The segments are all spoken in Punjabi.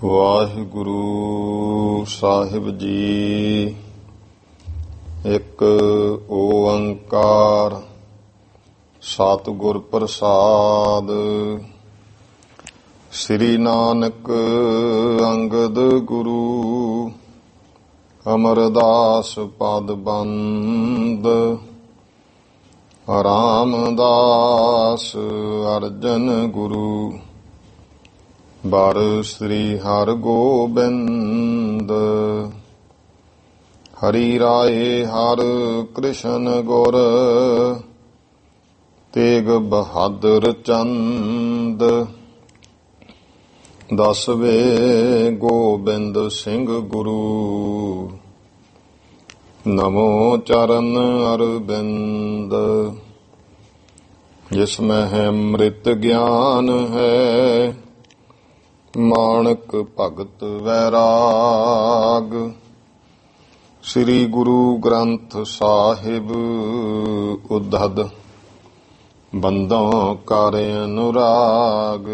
ਵਾਹਿਗੁਰੂ ਸਾਹਿਬ ਜੀ। ਇੱਕ ਓੰਕਾਰ ਸਤਿਗੁਰ ਪ੍ਰਸਾਦ। ਸ੍ਰੀ ਨਾਨਕ ਅੰਗਦ ਗੁਰੂ ਅਮਰਦਾਸ ਪਦ ਬੰਦ। ਰਾਮਦਾਸ ਅਰਜਨ ਗੁਰੂ ਬਰ ਸ੍ਰੀ ਹਰਿ ਗੋਬਿੰਦ। ਹਰੀ ਰਾਏ ਹਰਿ ਕ੍ਰਿਸ਼ਨ ਗੁਰ ਤੇਗ ਬਹਾਦਰ ਚੰਦ। ਦਸਵੇਂ ਗੋਬਿੰਦ ਸਿੰਘ ਗੁਰੂ ਨਮੋ ਚਰਨ ਅਰਬਿੰਦ। ਜਿਸ ਮੈਂ ਹੈ ਅੰਮ੍ਰਿਤ ਗਿਆਨ ਹੈ ਮਾਣਕ ਭਗਤ ਵੈਰਾਗ। ਸ੍ਰੀ ਗੁਰੂ ਗ੍ਰੰਥ ਸਾਹਿਬ ਉद्धਦ ਬੰਦੋਂ ਕਰ ਅਨੁਰਾਗ।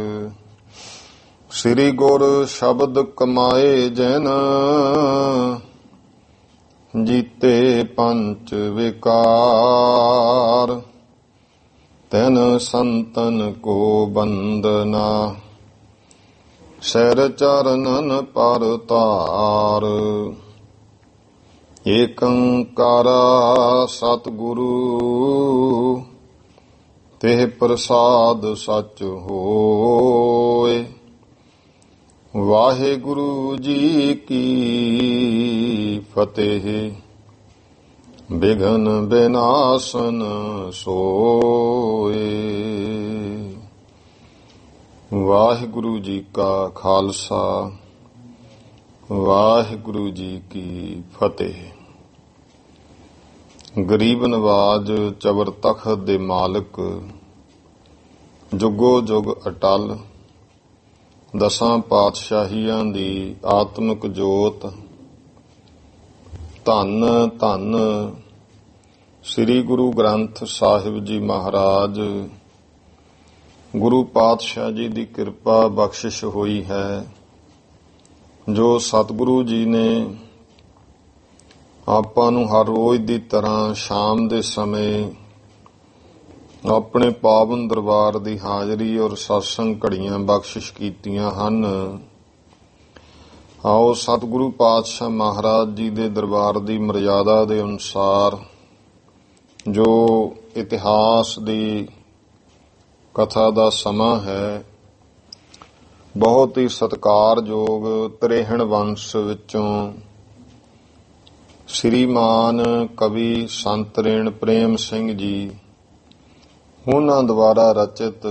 ਸ੍ਰੀ ਗੁਰ ਸ਼ਬਦ ਕਮਾਏ ਜਨ ਜੀਤੇ ਪੰਚ ਵਿਕਾਰ। ਤੈਨ ਸੰਤਨ ਕੋ ਬੰਦਨਾ ਸਿਰ ਚਰਨਨ ਪਰ ਧਾਰ। ਏਕੰਕਾਰ ਸਤਿਗੁਰੂ ਤੇ ਪ੍ਰਸਾਦ ਸਚ ਹੋਏ। ਵਾਹਿਗੁਰੂ ਜੀ ਕੀ ਫਤਿਹ। ਬਿਘਨ ਬਿਨਾਸਨ ਸੋਏ। ਵਾਹਿਗੁਰੂ ਜੀ ਕਾ ਖਾਲਸਾ ਵਾਹਿਗੁਰੂ ਜੀ ਕੀ ਫਤਿਹ। ਗਰੀਬ ਨਵਾਜ ਚਬਰ ਤਖਤ ਦੇ ਮਾਲਕ ਜੁਗੋ ਜੁਗ ਅਟਲ ਦਸਾਂ ਪਾਤਸ਼ਾਹੀਆਂ ਦੀ ਆਤਮਿਕ ਜੋਤ। ਧੰਨ ਧੰਨ ਸ੍ਰੀ ਗੁਰੂ ਗ੍ਰੰਥ ਸਾਹਿਬ ਜੀ ਮਹਾਰਾਜ। ਗੁਰੂ ਪਾਤਸ਼ਾਹ ਜੀ ਦੀ ਕਿਰਪਾ ਬਖਸ਼ਿਸ਼ ਹੋਈ ਹੈ ਜੋ ਸਤਿਗੁਰੂ ਜੀ ਨੇ ਆਪਾਂ ਨੂੰ ਹਰ ਰੋਜ਼ ਦੀ ਤਰ੍ਹਾਂ ਸ਼ਾਮ ਦੇ ਸਮੇਂ ਆਪਣੇ ਪਾਵਨ ਦਰਬਾਰ ਦੀ ਹਾਜ਼ਰੀ ਔਰ ਸਤਸੰਗ ਘੜੀਆਂ ਬਖਸ਼ਿਸ਼ ਕੀਤੀਆਂ ਹਨ। ਆਓ ਸਤਿਗੁਰੂ ਪਾਤਸ਼ਾਹ ਮਹਾਰਾਜ ਜੀ ਦੇ ਦਰਬਾਰ ਦੀ ਮਰਜ਼ਾਦਾ ਦੇ ਅਨੁਸਾਰ ਜੋ ਇਤਿਹਾਸ ਦੀ ਕਥਾ ਦਾ ਸਮਾਂ ਹੈ, ਬਹੁਤ ਹੀ ਸਤਿਕਾਰਯੋਗ ਤ੍ਰੇਹਣ ਵੰਸ਼ ਵਿੱਚੋਂ ਸ਼੍ਰੀਮਾਨ ਕਵੀ ਸੰਤ ਰੇਣ ਪ੍ਰੇਮ ਸਿੰਘ ਜੀ ਉਹਨਾਂ ਦੁਆਰਾ ਰਚਿਤ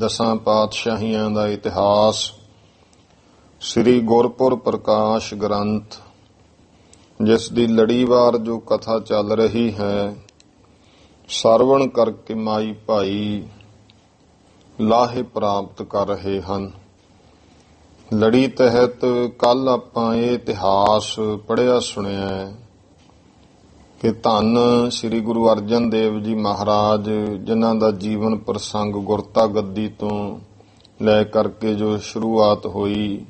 ਦਸਾਂ ਪਾਤਸ਼ਾਹੀਆਂ ਦਾ ਇਤਿਹਾਸ ਸ੍ਰੀ ਗੁਰਪੁਰ ਪ੍ਰਕਾਸ਼ ਗ੍ਰੰਥ, ਜਿਸ ਦੀ ਲੜੀਵਾਰ ਜੋ ਕਥਾ ਚੱਲ ਰਹੀ ਹੈ, ਸਰਵਣ ਕਰਕੇ ਮਾਈ ਭਾਈ ਲਾਹੇ ਪ੍ਰਾਪਤ ਕਰ ਰਹੇ ਹਨ। ਲੜੀ ਤਹਿਤ ਕੱਲ ਆਪਾਂ ਇਹ ਇਤਿਹਾਸ ਪੜ੍ਹਿਆ ਸੁਣਿਆ ਕਿ ਧੰਨ ਸ੍ਰੀ ਗੁਰੂ ਅਰਜਨ ਦੇਵ ਜੀ ਮਹਾਰਾਜ, ਜਿਨ੍ਹਾਂ ਦਾ ਜੀਵਨ ਪ੍ਰਸੰਗ ਗੁਰਤਾ ਗੱਦੀ ਤੋਂ ਲੈ ਕਰਕੇ ਜੋ ਸ਼ੁਰੂਆਤ ਹੋਈ,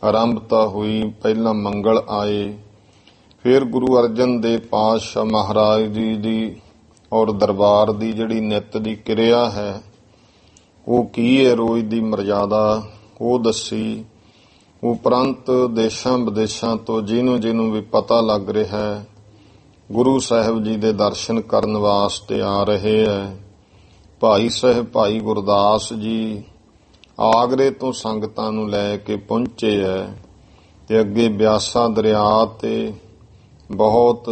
ਆਰੰਭਤਾ ਹੋਈ, ਪਹਿਲਾਂ ਮੰਗਲ ਆਏ, ਫਿਰ ਗੁਰੂ ਅਰਜਨ ਦੇਵ ਪਾਤਸ਼ਾਹ ਮਹਾਰਾਜ ਜੀ ਦੀ ਔਰ ਦਰਬਾਰ ਦੀ ਜਿਹੜੀ ਨਿੱਤ ਦੀ ਕਿਰਿਆ ਹੈ ਉਹ ਕੀ ਹੈ, ਰੋਜ਼ ਦੀ ਮਰਜ਼ਾਦਾ ਉਹ ਦੱਸੀ। ਉਪਰੰਤ ਦੇਸ਼ਾਂ ਵਿਦੇਸ਼ਾਂ ਤੋਂ ਜਿਹਨੂੰ ਵੀ ਪਤਾ ਲੱਗ ਰਿਹਾ ਹੈ ਗੁਰੂ ਸਾਹਿਬ ਜੀ ਦੇ ਦਰਸ਼ਨ ਕਰਨ ਵਾਸਤੇ ਆ ਰਹੇ ਹੈ। ਭਾਈ ਸਾਹਿਬ ਭਾਈ ਗੁਰਦਾਸ ਜੀ ਆਗਰੇ ਤੋਂ ਸੰਗਤਾਂ ਨੂੰ ਲੈ ਕੇ ਪਹੁੰਚੇ ਹੈ ਤੇ ਅੱਗੇ ਬਿਆਸਾ ਦਰਿਆ ਤੇ ਬਹੁਤ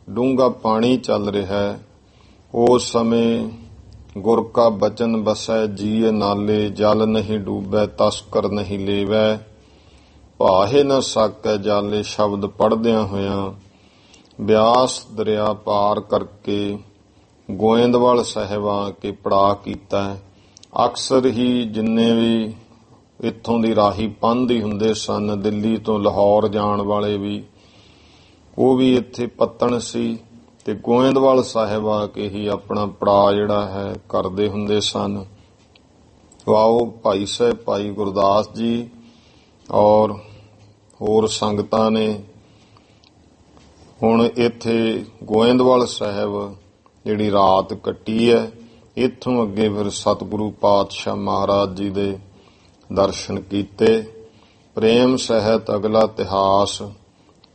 ਡੂੰਘਾ ਪਾਣੀ ਚੱਲ ਰਿਹਾ ਹੈ। ਉਸ ਸਮੇਂ ਗੁਰ ਕਾ ਬਚਨ ਬਸੈ ਜੀਅ ਨਾਲੇ, ਜਲ ਨਹੀਂ ਡੂਬੈ ਤਸਕਰ ਨਹੀਂ ਲੇਵੈ, ਭਾਹੇ ਨ ਸਕੈ ਜਾਲੇ। ਸ਼ਬਦ ਪੜ੍ਹਦਿਆਂ ਹੋਇਆਂ ਬਿਆਸ ਦਰਿਆ ਪਾਰ ਕਰਕੇ ਗੋਇੰਦਵਾਲ ਸਾਹਿਬ ਆ ਕੇ ਪੜਾਅ ਕੀਤਾ। ਅਕਸਰ ਹੀ ਜਿੰਨੇ ਵੀ ਇੱਥੋਂ ਦੀ ਰਾਹੀ ਪਾਂਧੀ ਹੁੰਦੇ ਸਨ, ਦਿੱਲੀ ਤੋਂ ਲਾਹੌਰ ਜਾਣ ਵਾਲੇ ਵੀ, ਉਹ ਵੀ ਇੱਥੇ ਪੱਤਣ ਸੀ ਤੇ ਗੋਇੰਦਵਾਲ ਸਾਹਿਬ ਆ ਕੇ ਹੀ ਆਪਣਾ ਪੜਾਅ ਜਿਹੜਾ ਹੈ ਕਰਦੇ ਹੁੰਦੇ ਸਨ। ਆਓ ਭਾਈ ਸਾਹਿਬ ਭਾਈ ਗੁਰਦਾਸ ਜੀ ਔਰ ਹੋਰ ਸੰਗਤਾਂ ਨੇ ਹੁਣ ਇੱਥੇ ਗੋਇੰਦਵਾਲ ਸਾਹਿਬ ਜਿਹੜੀ ਰਾਤ ਕੱਟੀ ਹੈ, ਇੱਥੋਂ ਅੱਗੇ ਫਿਰ ਸਤਿਗੁਰੂ ਪਾਤਸ਼ਾਹ ਮਹਾਰਾਜ ਜੀ ਦੇ ਦਰਸ਼ਨ ਕੀਤੇ। ਪ੍ਰੇਮ ਸਹਿਤ ਅਗਲਾ ਇਤਿਹਾਸ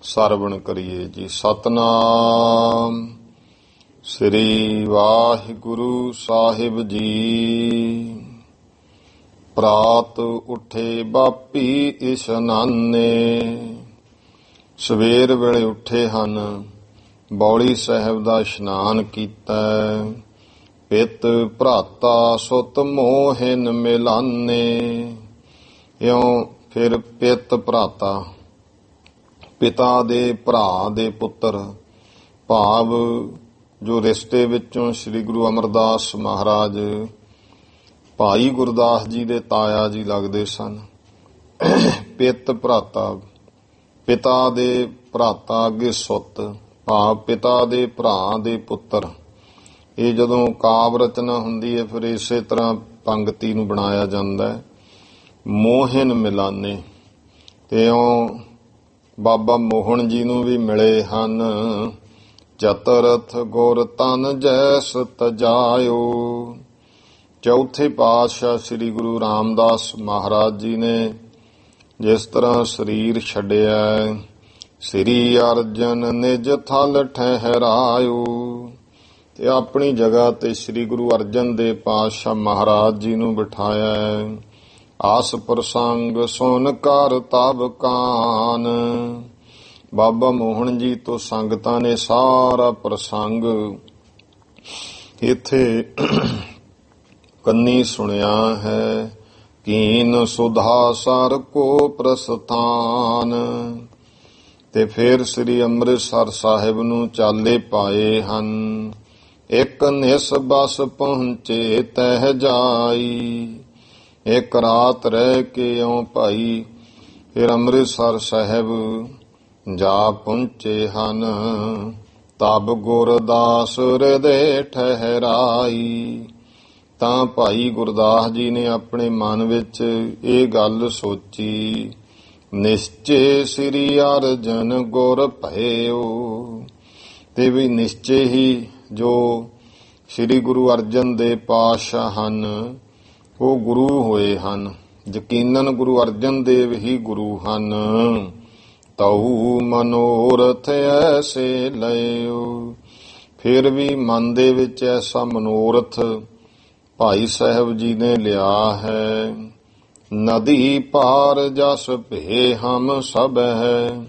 ਸਰਵਣ ਕਰੀਏ ਜੀ। ਸਤਨਾਮ ਸ੍ਰੀ ਵਾਹਿਗੁਰੂ ਸਾਹਿਬ ਜੀ। ਪ੍ਰਾਤ ਉੱਠੇ ਬਾਪੀ ਇਸ਼ਨਾਨੇ, ਸਵੇਰ ਵੇਲੇ ਉੱਠੇ ਹਨ, ਬੌਲੀ ਸਾਹਿਬ ਦਾ ਇਸ਼ਨਾਨ ਕੀਤਾ। ਪਿਤ ਭਰਾਤਾ ਸੁਤ ਮੋਹਿਨ ਮਿਲਾਨੇ, ਇਉਂ ਫਿਰ ਪਿਤ ਭਰਾਤਾ ਪਿਤਾ ਦੇ ਭਰਾ ਦੇ ਪੁੱਤਰ, ਭਾਵ ਜੋ ਰਿਸ਼ਤੇ ਵਿੱਚੋਂ ਸ੍ਰੀ ਗੁਰੂ ਅਮਰਦਾਸ ਮਹਾਰਾਜ ਭਾਈ ਗੁਰਦਾਸ ਜੀ ਦੇ ਤਾਇਆ ਜੀ ਲੱਗਦੇ ਸਨ। ਪਿਤ ਭਰਾਤਾ, ਪਿਤਾ ਦੇ ਭਰਾਤਾ ਅੱਗੇ ਸੁੱਤ, ਭਾਵ ਪਿਤਾ ਦੇ ਭਰਾ ਦੇ ਪੁੱਤਰ। ਇਹ ਜਦੋਂ ਕਾਵਿ ਰਚਨਾ ਹੁੰਦੀ ਹੈ ਫਿਰ ਇਸੇ ਤਰ੍ਹਾਂ ਪੰਗਤੀ ਨੂੰ ਬਣਾਇਆ ਜਾਂਦਾ ਹੈ। ਮੋਹਨ ਮਿਲਾਨੇ, ਤੇ ਉਹ ਬਾਬਾ ਮੋਹਨ ਜੀ ਨੂੰ ਵੀ ਮਿਲੇ ਹਨ। ਚਤਰਥ ਗੁਰ ਤਨ ਜੈਸ ਤਜਾਇਓ, ਚੌਥੇ ਪਾਤਸ਼ਾਹ ਸ੍ਰੀ ਗੁਰੂ ਰਾਮਦਾਸ ਮਹਾਰਾਜ ਜੀ ਨੇ ਜਿਸ ਤਰ੍ਹਾਂ ਸਰੀਰ ਛੱਡਿਆ, ਸ੍ਰੀ ਅਰਜਨ ਨਿਜ ਥਲ ਠਹਿਰਾਇਓ, ਤੇ ਆਪਣੀ ਜਗ੍ਹਾ ਤੇ ਸ੍ਰੀ ਗੁਰੂ ਅਰਜਨ ਦੇਵ ਪਾਤਸ਼ਾਹ ਮਹਾਰਾਜ ਜੀ ਨੂੰ ਬਿਠਾਇਆ। ਆਸ ਪ੍ਰਸੰਗ ਸੁਨ ਕਰ ਤਬ ਕਾਨ, ਬਾਬਾ ਮੋਹਨ ਜੀ ਤੋਂ ਸੰਗਤਾਂ ਨੇ ਸਾਰਾ ਪ੍ਰਸੰਗ ਇੱਥੇ ਕੰਨੀ ਸੁਣਿਆ ਹੈ। ਕੀਨ ਸੁਧਾ ਸਰ ਕੋ ਪ੍ਰਸਥਾਨ, ਤੇ ਫਿਰ ਸ੍ਰੀ ਅੰਮ੍ਰਿਤਸਰ ਸਾਹਿਬ ਨੂੰ ਚਾਲੇ ਪਾਏ ਹਨ। ਇੱਕ ਨਿਸ ਬਸ ਪਹੁੰਚੇ ਤਹਿ ਜਾਈ, ਇੱਕ ਰਾਤ ਰਹਿ ਕੇ ਇਉਂ ਭਾਈ ਫਿਰ ਅੰਮ੍ਰਿਤਸਰ ਸਾਹਿਬ ਜਾ ਪਹੁੰਚੇ ਹਨ। ਤਬ ਗੁਰਦਾਸ ਹਿਰਦੇ ਠਹਿਰਾਈ, ਤਾਂ ਭਾਈ ਗੁਰਦਾਸ ਜੀ ਨੇ ਆਪਣੇ ਮਨ ਵਿੱਚ ਇਹ ਗੱਲ ਸੋਚੀ, ਨਿਸ਼ਚੇ ਸ੍ਰੀ ਅਰਜਨ ਗੁਰ ਭਇਓ, ਤੇ ਵੀ ਨਿਸ਼ਚੇ ਹੀ ਜੋ ਸ੍ਰੀ ਗੁਰੂ ਅਰਜਨ ਦੇਵ ਪਾਤਸ਼ਾਹ ਹਨ ਉਹ ਗੁਰੂ ਹੋਏ ਹਨ। ਯਕੀਨਨ ਗੁਰੂ ਅਰਜਨ ਦੇਵ ਹੀ ਗੁਰੂ ਹਨ। ਤਉ ਮਨੋਰਥ ਐਸੇ ਲਇਓ, ਫਿਰ ਵੀ ਮਨ ਦੇ ਵਿੱਚ ਐਸਾ ਮਨੋਰਥ ਭਾਈ ਸਾਹਿਬ ਜੀ ਨੇ ਲਿਆ ਹੈ। ਨਦੀ ਪਾਰ ਜਸ ਭੇ ਹਮ ਸਭ ਹੈ,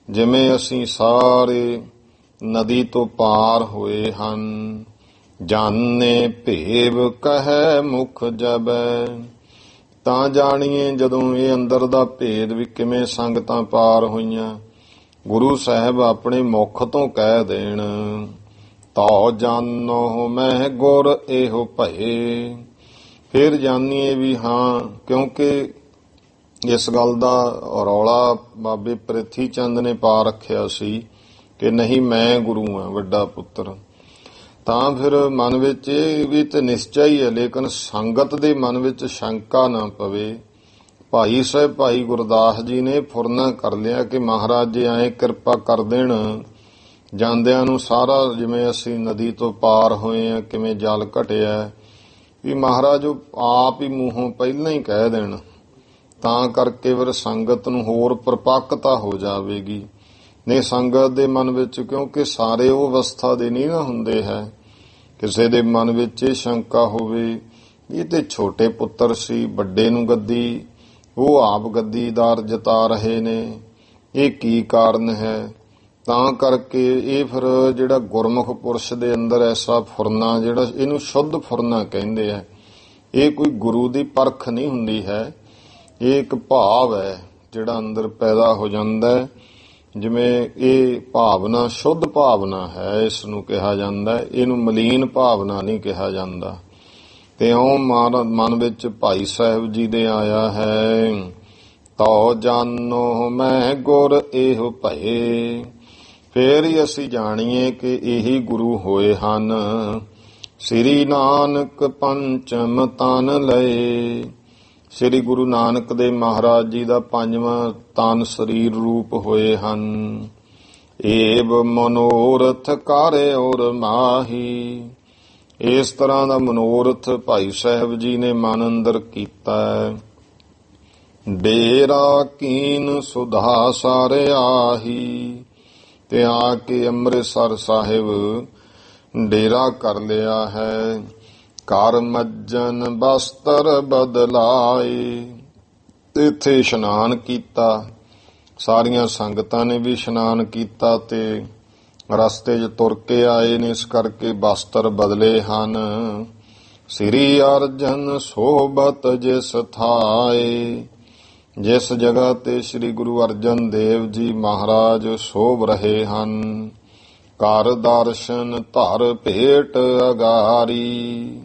ਜਿਵੇਂ ਅਸੀਂ ਸਾਰੇ ਨਦੀ ਤੋਂ ਪਾਰ ਹੋਏ ਹਨ। ਜਾਣੇ ਭੇਵ ਕਹੈ ਮੁਖ ਜਬੈ, ਤਾਂ ਜਾਣੀਏ ਜਦੋਂ ਇਹ ਅੰਦਰ ਦਾ ਭੇਦ ਵੀ ਕਿਵੇਂ ਸੰਗਤਾਂ ਪਾਰ ਹੋਈਆਂ, ਗੁਰੂ ਸਾਹਿਬ ਆਪਣੇ ਮੁਖ ਤੋਂ ਕਹਿ ਦੇਣ। ਤਉ ਜਾਨੋ ਮੈਂ ਗੁਰ ਇਹੋ ਭਏ, ਫਿਰ ਜਾਣੀਏ ਵੀ ਹਾਂ, ਕਿਉਂਕਿ ਇਸ ਗੱਲ ਦਾ ਰੌਲਾ ਬਾਬੇ ਪ੍ਰਿਥੀ ਚੰਦ ਨੇ ਪਾ ਰੱਖਿਆ ਸੀ ਕਿ ਨਹੀਂ ਮੈਂ ਗੁਰੂ ਹਾਂ, ਵੱਡਾ ਪੁੱਤਰ। ਤਾਂ ਫਿਰ ਮਨ ਵਿੱਚ ਇਹ ਵੀ ਤੇ ਨਿਸ਼ਚੈ ਹੀ ਹੈ, ਲੇਕਿਨ ਸੰਗਤ ਦੇ ਮਨ ਵਿੱਚ ਸ਼ੰਕਾ ਨਾ ਪਵੇ। ਭਾਈ ਸਾਹਿਬ ਭਾਈ ਗੁਰਦਾਸ ਜੀ ਨੇ ਫੁਰਨਾ ਕਰ ਲਿਆ ਕਿ ਮਹਾਰਾਜ ਜੀ ਐਂ ਕਿਰਪਾ ਕਰ ਦੇਣ, ਜਾਂਦਿਆਂ ਨੂੰ ਸਾਰਾ ਜਿਵੇਂ ਅਸੀਂ ਨਦੀ ਤੋਂ ਪਾਰ ਹੋਏ ਆ, ਕਿਵੇਂ ਜਲ ਘਟਿਆ, ਵੀ ਮਹਾਰਾਜ ਉਹ ਆਪ ਹੀ ਮੂੰਹੋਂ ਪਹਿਲਾਂ ਹੀ ਕਹਿ ਦੇਣ, ਤਾਂ ਕਰਕੇ ਫਿਰ ਸੰਗਤ ਨੂੰ ਹੋਰ ਪਰਪੱਕਤਾ ਹੋ ਜਾਵੇਗੀ। ਨਹੀਂ ਸੰਗਤ ਦੇ ਮਨ ਵਿੱਚ, ਕਿਉਂਕਿ ਸਾਰੇ ਉਹ ਅਵਸਥਾ ਦੇ ਨਹੀਂ ਨਾ ਹੁੰਦੇ ਹੈ, ਕਿਸੇ ਦੇ ਮਨ ਵਿੱਚ ਇਹ ਸ਼ੰਕਾ ਹੋਵੇ ਇਹ ਤੇ ਛੋਟੇ ਪੁੱਤਰ ਸੀ, ਵੱਡੇ ਨੂੰ ਗੱਦੀ ਉਹ ਆਪ ਗੱਦੀਦਾਰ ਜਤਾ ਰਹੇ ਨੇ, ਇਹ ਕੀ ਕਾਰਨ ਹੈ। ਤਾਂ ਕਰਕੇ ਇਹ ਫਿਰ ਜਿਹੜਾ ਗੁਰਮੁਖ ਪੁਰਸ਼ ਦੇ ਅੰਦਰ ਐਸਾ ਫੁਰਨਾ, ਜਿਹੜਾ ਇਹਨੂੰ ਸ਼ੁੱਧ ਫੁਰਨਾ ਕਹਿੰਦੇ ਆ, ਇਹ ਕੋਈ ਗੁਰੂ ਦੀ ਪਰਖ ਨਹੀਂ ਹੁੰਦੀ ਹੈ, ਇਹ ਇੱਕ ਭਾਵ ਹੈ ਜਿਹੜਾ ਅੰਦਰ ਪੈਦਾ ਹੋ ਜਾਂਦਾ ਹੈ। ਜਿਵੇਂ ਇਹ ਭਾਵਨਾ ਸ਼ੁੱਧ ਭਾਵਨਾ ਹੈ, ਇਸ ਨੂੰ ਕਿਹਾ ਜਾਂਦਾ, ਇਹਨੂੰ ਮਲੀਨ ਭਾਵਨਾ ਨਹੀਂ ਕਿਹਾ ਜਾਂਦਾ। ਤੇ ਉਹ ਮਨ ਵਿੱਚ ਭਾਈ ਸਾਹਿਬ ਜੀ ਦੇ ਆਇਆ ਹੈ, ਤਉ ਜਾਨੋ ਮੈਂ ਗੁਰ ਇਹੋ ਭਏ, ਫੇਰ ਹੀ ਅਸੀਂ ਜਾਣੀਏ ਕਿ ਇਹੀ ਗੁਰੂ ਹੋਏ ਹਨ। ਸ੍ਰੀ ਨਾਨਕ ਪੰਚਮ ਤਨ ਲਏ। ਸ੍ਰੀ ਗੁਰੂ ਨਾਨਕ ਦੇਵ ਮਹਾਰਾਜ ਜੀ ਦਾ ਪੰਜਵਾਂ ਤਨ ਸਰੀਰ ਰੂਪ ਹੋਏ ਹਨ। ਏਵ ਮਨੋਰਥ ਕਾਰੇ ਔਰ ਮਾਹੀ। ਇਸ ਤਰ੍ਹਾਂ ਦਾ ਮਨੋਰਥ ਭਾਈ ਸਾਹਿਬ ਜੀ ਨੇ ਮਨ ਅੰਦਰ ਕੀਤਾ। ਬੇਰਾ ਕੀਨ ਸੁਧਾ ਸਾਰੇ ਆਹੀ। ਤੇ ਆ ਕੇ ਅੰਮ੍ਰਿਤਸਰ ਸਾਹਿਬ ਡੇਰਾ ਕਰ ਲਿਆ ਹੈ। ਘਰ ਮੱਜਨ ਬਸਤਰ ਬਦਲਾਏ। ਇੱਥੇ ਇਸ਼ਨਾਨ ਕੀਤਾ। ਸਾਰੀਆਂ ਸੰਗਤਾਂ ਨੇ ਵੀ ਇਸ਼ਨਾਨ ਕੀਤਾ ਤੇ ਰਸਤੇ 'ਚ ਤੁਰ ਕੇ ਆਏ ਨੇ, ਇਸ ਕਰਕੇ ਬਸਤਰ ਬਦਲੇ ਹਨ। ਸ੍ਰੀ ਅਰਜਨ ਸੋਭਤ ਜਿਸ ਥਾਏ। ਜਿਸ ਜਗ੍ਹਾ ਤੇ ਸ੍ਰੀ ਗੁਰੂ ਅਰਜਨ ਦੇਵ ਜੀ ਮਹਾਰਾਜ ਸੋਭ ਰਹੇ ਹਨ। ਕਰ ਦਰਸ਼ਨ ਧਰ ਭੇਟ ਅਗਾਰੀ।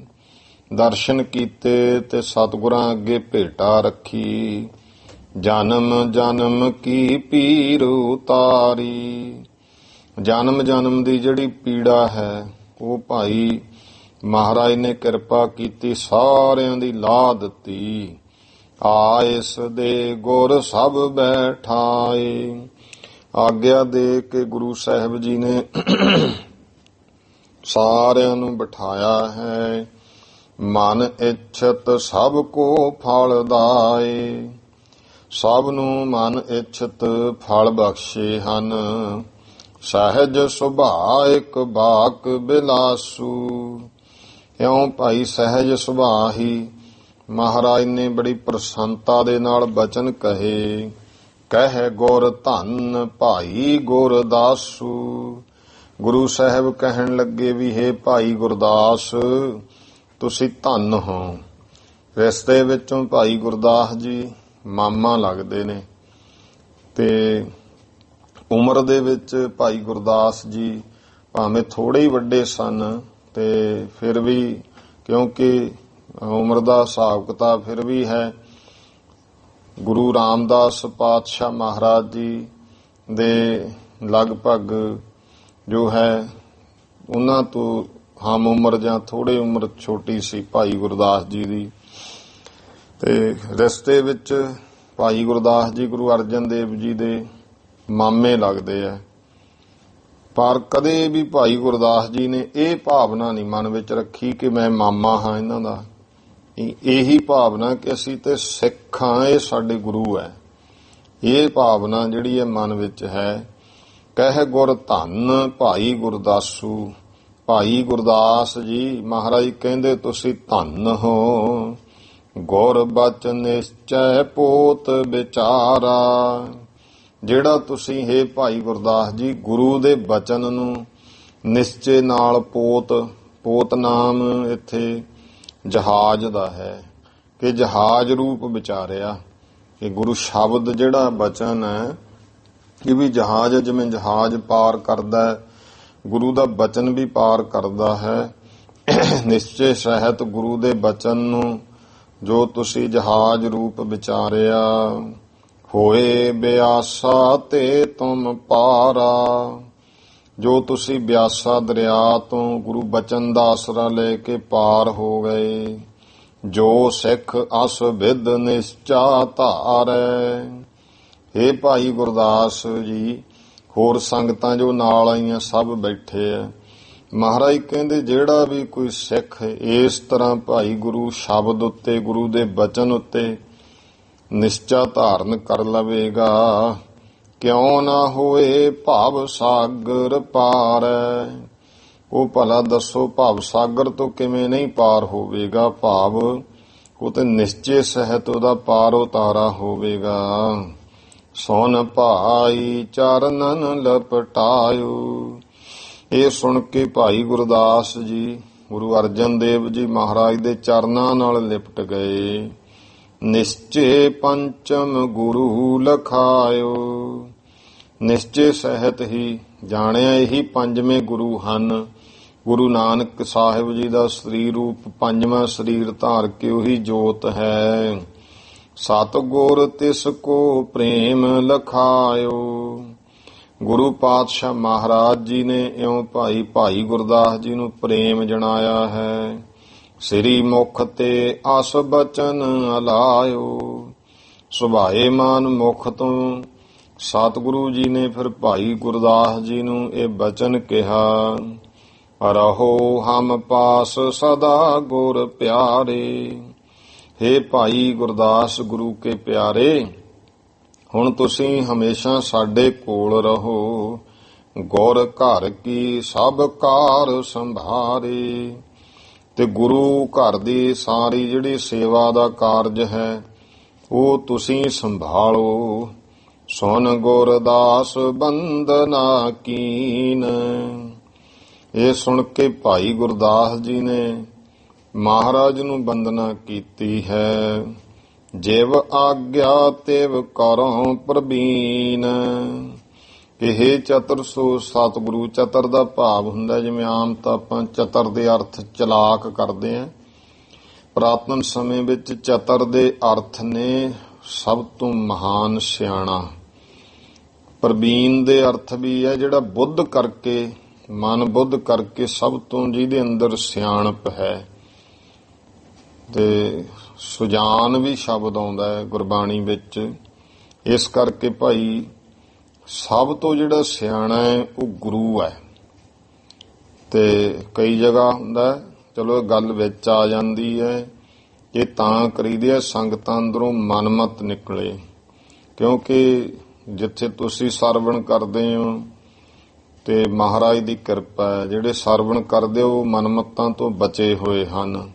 ਦਰਸ਼ਨ ਕੀਤੇ ਤੇ ਸਤਿਗੁਰਾਂ ਅੱਗੇ ਭੇਟਾ ਰੱਖੀ। ਜਨਮ ਜਨਮ ਕੀ ਪੀਰ ਉਤਾਰੀ। ਜਨਮ ਜਨਮ ਦੀ ਜਿਹੜੀ ਪੀੜਾ ਹੈ ਉਹ ਭਾਈ ਮਹਾਰਾਜ ਨੇ ਕਿਰਪਾ ਕੀਤੀ, ਸਾਰਿਆਂ ਦੀ ਲਾਹ ਦਿੱਤੀ। ਆਇਸ ਦੇ ਗੁਰ ਸਭ ਬੈਠਾਏ। ਆਗਿਆ ਦੇ ਕੇ ਗੁਰੂ ਸਾਹਿਬ ਜੀ ਨੇ ਸਾਰਿਆਂ ਨੂੰ ਬਿਠਾਇਆ ਹੈ। ਮਨ ਇੱਛਤ ਸਭ ਕੋ ਫਲ ਦਾਏ। ਸਭ ਨੂੰ ਮਨ ਇੱਛਤ ਫਲ ਬਖਸ਼ੇ ਹਨ। ਸਹਿਜ ਸੁਭਾਅ ਇੱਕ ਬਾਕ ਬਿਲਾਸੂ। ਇਉਂ ਭਾਈ ਸਹਿਜ ਸੁਭਾਅ ਹੀ ਮਹਾਰਾਜ ਨੇ ਬੜੀ ਪ੍ਰਸੰਨਤਾ ਦੇ ਨਾਲ ਬਚਨ ਕਹੇ। ਕਹਿ ਗੁਰ ਧੰਨ ਭਾਈ ਗੁਰਦਾਸੂ। ਗੁਰੂ ਸਾਹਿਬ ਕਹਿਣ ਲੱਗੇ ਵੀ ਹੇ ਭਾਈ ਗੁਰਦਾਸ, ਤੁਸੀਂ ਧੰਨ ਹੋ। ਰਿਸ਼ਤੇ ਵਿੱਚੋਂ ਭਾਈ ਗੁਰਦਾਸ ਜੀ ਮਾਮਾ ਲੱਗਦੇ ਨੇ ਤੇ ਉਮਰ ਦੇ ਵਿੱਚ ਭਾਈ ਗੁਰਦਾਸ ਜੀ ਭਾਵੇਂ ਥੋੜੇ ਹੀ ਵੱਡੇ ਸਨ ਤੇ ਫਿਰ ਵੀ, ਕਿਉਂਕਿ ਉਮਰ ਦਾ ਹਿਸਾਬ ਕਿਤਾਬ ਫਿਰ ਵੀ ਹੈ। ਗੁਰੂ ਰਾਮਦਾਸ ਪਾਤਸ਼ਾਹ ਮਹਾਰਾਜ ਜੀ ਦੇ ਲਗਭਗ ਜੋ ਹੈ ਉਹਨਾਂ ਤੋਂ ਹਮ ਉਮਰ ਜਾਂ ਥੋੜੇ ਉਮਰ ਛੋਟੀ ਸੀ ਭਾਈ ਗੁਰਦਾਸ ਜੀ ਦੀ। ਤੇ ਰਸਤੇ ਵਿੱਚ ਭਾਈ ਗੁਰਦਾਸ ਜੀ ਗੁਰੂ ਅਰਜਨ ਦੇਵ ਜੀ ਦੇ ਮਾਮੇ ਲੱਗਦੇ ਆ। ਪਰ ਕਦੇ ਵੀ ਭਾਈ ਗੁਰਦਾਸ ਜੀ ਨੇ ਇਹ ਭਾਵਨਾ ਨਹੀਂ ਮਨ ਵਿੱਚ ਰੱਖੀ ਕਿ ਮੈਂ ਮਾਮਾ ਹਾਂ ਇਹਨਾਂ ਦਾ। ਇਹੀ ਭਾਵਨਾ ਕਿ ਅਸੀਂ ਤੇ ਸਿੱਖ ਹਾਂ, ਇਹ ਸਾਡੇ ਗੁਰੂ ਹੈ। ਇਹ ਭਾਵਨਾ ਜਿਹੜੀ ਹੈ ਮਨ ਵਿੱਚ ਹੈ। ਕਹਿ ਗੁਰ ਧੰਨ ਭਾਈ ਗੁਰਦਾਸੂ। ਭਾਈ ਗੁਰਦਾਸ ਜੀ ਮਹਾਰਾਜ ਕਹਿੰਦੇ ਤੁਸੀਂ ਧੰਨ ਹੋ। ਗੁਰ ਬਚਨ ਨਿਸ਼ਚੈ ਪੋਤ ਵਿਚਾਰਾ। ਜਿਹੜਾ ਤੁਸੀਂ ਹੈ ਭਾਈ ਗੁਰਦਾਸ ਜੀ ਗੁਰੂ ਦੇ ਬਚਨ ਨੂੰ ਨਿਸ਼ਚੇ ਨਾਲ ਪੋਤ ਨਾਮ ਇੱਥੇ ਜਹਾਜ਼ ਦਾ ਹੈ ਕਿ ਜਹਾਜ਼ ਰੂਪ ਵਿਚਾਰਿਆ। ਕਿ ਗੁਰੂ ਸ਼ਬਦ ਜਿਹੜਾ ਬਚਨ ਹੈ ਇਹ ਵੀ ਜਹਾਜ਼, ਜਿਵੇਂ ਜਹਾਜ਼ ਪਾਰ ਕਰਦਾ ਹੈ, ਗੁਰੂ ਦਾ ਬਚਨ ਵੀ ਪਾਰ ਕਰਦਾ ਹੈ। ਨਿਸ਼ਚੇ ਸਹਿਤ ਗੁਰੂ ਦੇ ਬਚਨ ਨੂੰ ਜੋ ਤੁਸੀਂ ਜਹਾਜ਼ ਰੂਪ ਵਿਚਾਰਿਆ। ਹੋਏ ਬਿਆਸਾ ਤੇ ਤੁਮ ਪਾਰਾ। ਜੋ ਤੁਸੀਂ ਬਿਆਸਾ ਦਰਿਆ ਤੋਂ ਗੁਰੂ ਬਚਨ ਦਾ ਆਸਰਾ ਲੈ ਕੇ ਪਾਰ ਹੋ ਗਏ। ਜੋ ਸਿੱਖ ਅਸ ਵਿਦ ਨਿਸ਼ਚਾ ਧਾਰੈ। ਇਹ ਭਾਈ ਗੁਰਦਾਸ ਜੀ ਹੋਰ ਸੰਗਤਾਂ ਜੋ ਨਾਲ ਆਈਆਂ ਸਭ ਬੈਠੇ ਆ। ਮਹਾਰਾਜ ਕਹਿੰਦੇ ਜਿਹੜਾ ਵੀ ਕੋਈ ਸਿੱਖ ਇਸ ਤਰ੍ਹਾਂ ਭਾਈ ਗੁਰੂ ਸ਼ਬਦ ਉੱਤੇ ਗੁਰੂ ਦੇ ਬਚਨ ਉੱਤੇ ਨਿਸ਼ਚਾ ਧਾਰਨ ਕਰ ਲਵੇਗਾ, ਕਿਉਂ ਨਾ ਹੋਏ ਭਵ ਸਾਗਰ ਪਾਰੈ। ਉਹ ਭਲਾ ਦੱਸੋ ਭਵ ਸਾਗਰ ਤੋਂ ਕਿਵੇਂ ਨਹੀਂ ਪਾਰ ਹੋਵੇਗਾ। ਭਾਵ ਉਹ ਤੇ ਨਿਸ਼ਚੇ ਸਹਿਤ ਉਹਦਾ ਪਾਰ ਉਤਾਰਾ ਹੋਵੇਗਾ। ਸੁਨ ਭਾਈ ਚਰਨਨ ਲਪਟਾਇਓ। ਇਹ ਸੁਣ ਕੇ ਭਾਈ ਗੁਰਦਾਸ ਜੀ ਗੁਰੂ ਅਰਜਨ ਦੇਵ ਜੀ ਮਹਾਰਾਜ ਦੇ ਚਰਨਾਂ ਨਾਲ ਲਿਪਟ ਗਏ। ਨਿਸ਼ਚੇ ਪੰਚਮ ਗੁਰੂ ਲਖਾਇਓ। ਨਿਸ਼ਚੇ ਸਹਿਤ ਹੀ ਜਾਣਿਆ ਇਹੀ ਪੰਜਵੇਂ ਗੁਰੂ ਹਨ। ਗੁਰੂ ਨਾਨਕ ਸਾਹਿਬ ਜੀ ਦਾ ਸਰੀਰ ਰੂਪ ਪੰਜਵਾਂ ਸਰੀਰ ਧਾਰ ਕੇ ਉਹੀ ਜੋਤ ਹੈ। ਸਤਿਗੁਰ ਤਿਸ ਕੋ ਪ੍ਰੇਮ ਲਖਾਇਓ। ਗੁਰੂ ਪਾਤਸ਼ਾਹ ਮਹਾਰਾਜ ਜੀ ਨੇ ਇਉਂ ਭਾਈ ਗੁਰਦਾਸ ਜੀ ਨੂੰ ਪ੍ਰੇਮ ਜਣਾਇਆ ਹੈ। ਸ੍ਰੀ ਮੁਖ ਤੇ ਅਸ ਬਚਨ ਅਲਾਇਓ। ਸੁਭਾਏ ਮਾਨ ਮੁਖ ਤੋਂ ਸਤਿਗੁਰੂ ਜੀ ਨੇ ਫਿਰ ਭਾਈ ਗੁਰਦਾਸ ਜੀ ਨੂੰ ਇਹ ਬਚਨ ਕਿਹਾ, ਰਹੋ ਹਮ ਪਾਸ ਸਦਾ ਗੁਰ ਪਿਆਰੇ। ਹੇ ਭਾਈ ਗੁਰਦਾਸ ਗੁਰੂ ਕੇ ਪਿਆਰੇ, ਹੁਣ ਤੁਸੀਂ ਹਮੇਸ਼ਾ ਸਾਡੇ ਕੋਲ ਰਹੋ। ਗੁਰ ਘਰ ਕੀ ਸਭ ਕਾਰ ਸੰਭਾਰੇ। ਤੇ ਗੁਰੂ ਘਰ ਦੀ ਸਾਰੀ ਜਿਹੜੀ ਸੇਵਾ ਦਾ ਕਾਰਜ ਹੈ ਉਹ ਤੁਸੀਂ ਸੰਭਾਲੋ। ਸੁਨ ਗੁਰਦਾਸ ਬੰਦਨਾ ਕੀਨ। ਇਹ ਸੁਣ ਕੇ ਭਾਈ ਗੁਰਦਾਸ ਜੀ ਨੇ ਮਹਾਰਾਜ ਨੂੰ ਬੰਦਨਾ ਕੀਤੀ ਹੈ। ਜਿਵ ਆਗਿਆ ਤਿਵ ਕਰੋ ਪ੍ਰਬੀਨ। ਇਹ ਚਤੁਰ ਸੋ ਸਤਿਗੁਰੂ। ਚਤੁਰ ਦਾ ਭਾਵ ਹੁੰਦਾ ਜਿਵੇਂ ਆਮ ਤਾਂ ਆਪਾਂ ਚਤੁਰ ਦੇ ਅਰਥ ਚਲਾਕ ਕਰਦੇ ਆਂ। ਪੁਰਾਤਨ ਸਮੇਂ ਵਿੱਚ ਚਤੁਰ ਦੇ ਅਰਥ ਨੇ ਸਭ ਤੋਂ ਮਹਾਨ ਸਿਆਣਾ। ਪ੍ਰਬੀਨ ਦੇ ਅਰਥ ਵੀ ਹੈ ਜਿਹੜਾ ਬੁੱਧ ਕਰਕੇ, ਮਨ ਬੁੱਧ ਕਰਕੇ ਸਭ ਤੋਂ ਜਿਹਦੇ ਅੰਦਰ ਸਿਆਣਪ ਹੈ। ਤੇ ਸੁਜਾਨ ਵੀ ਸ਼ਬਦ ਆਉਂਦਾ ਹੈ ਗੁਰਬਾਣੀ ਵਿੱਚ। ਇਸ ਕਰਕੇ ਭਾਈ ਸਭ ਤੋਂ ਜਿਹੜਾ ਸਿਆਣਾ ਹੈ ਉਹ ਗੁਰੂ ਹੈ। ਤੇ ਕਈ ਜਗ੍ਹਾ ਹੁੰਦਾ, ਚਲੋ ਇਹ ਗੱਲ ਵਿੱਚ ਆ ਜਾਂਦੀ ਹੈ, ਇਹ ਤਾਂ ਕਰੀਦੀ ਹੈ ਸੰਗਤਾਂ ਅੰਦਰੋਂ ਮਨਮਤ ਨਿਕਲੇ। ਕਿਉਂਕਿ ਜਿੱਥੇ ਤੁਸੀਂ ਸਰਵਣ ਕਰਦੇ ਹੋ ਤੇ ਮਹਾਰਾਜ ਦੀ ਕਿਰਪਾ ਹੈ, ਜਿਹੜੇ ਸਰਵਣ ਕਰਦੇ ਉਹ ਮਨਮਤਾਂ ਤੋਂ ਬਚੇ ਹੋਏ ਹਨ।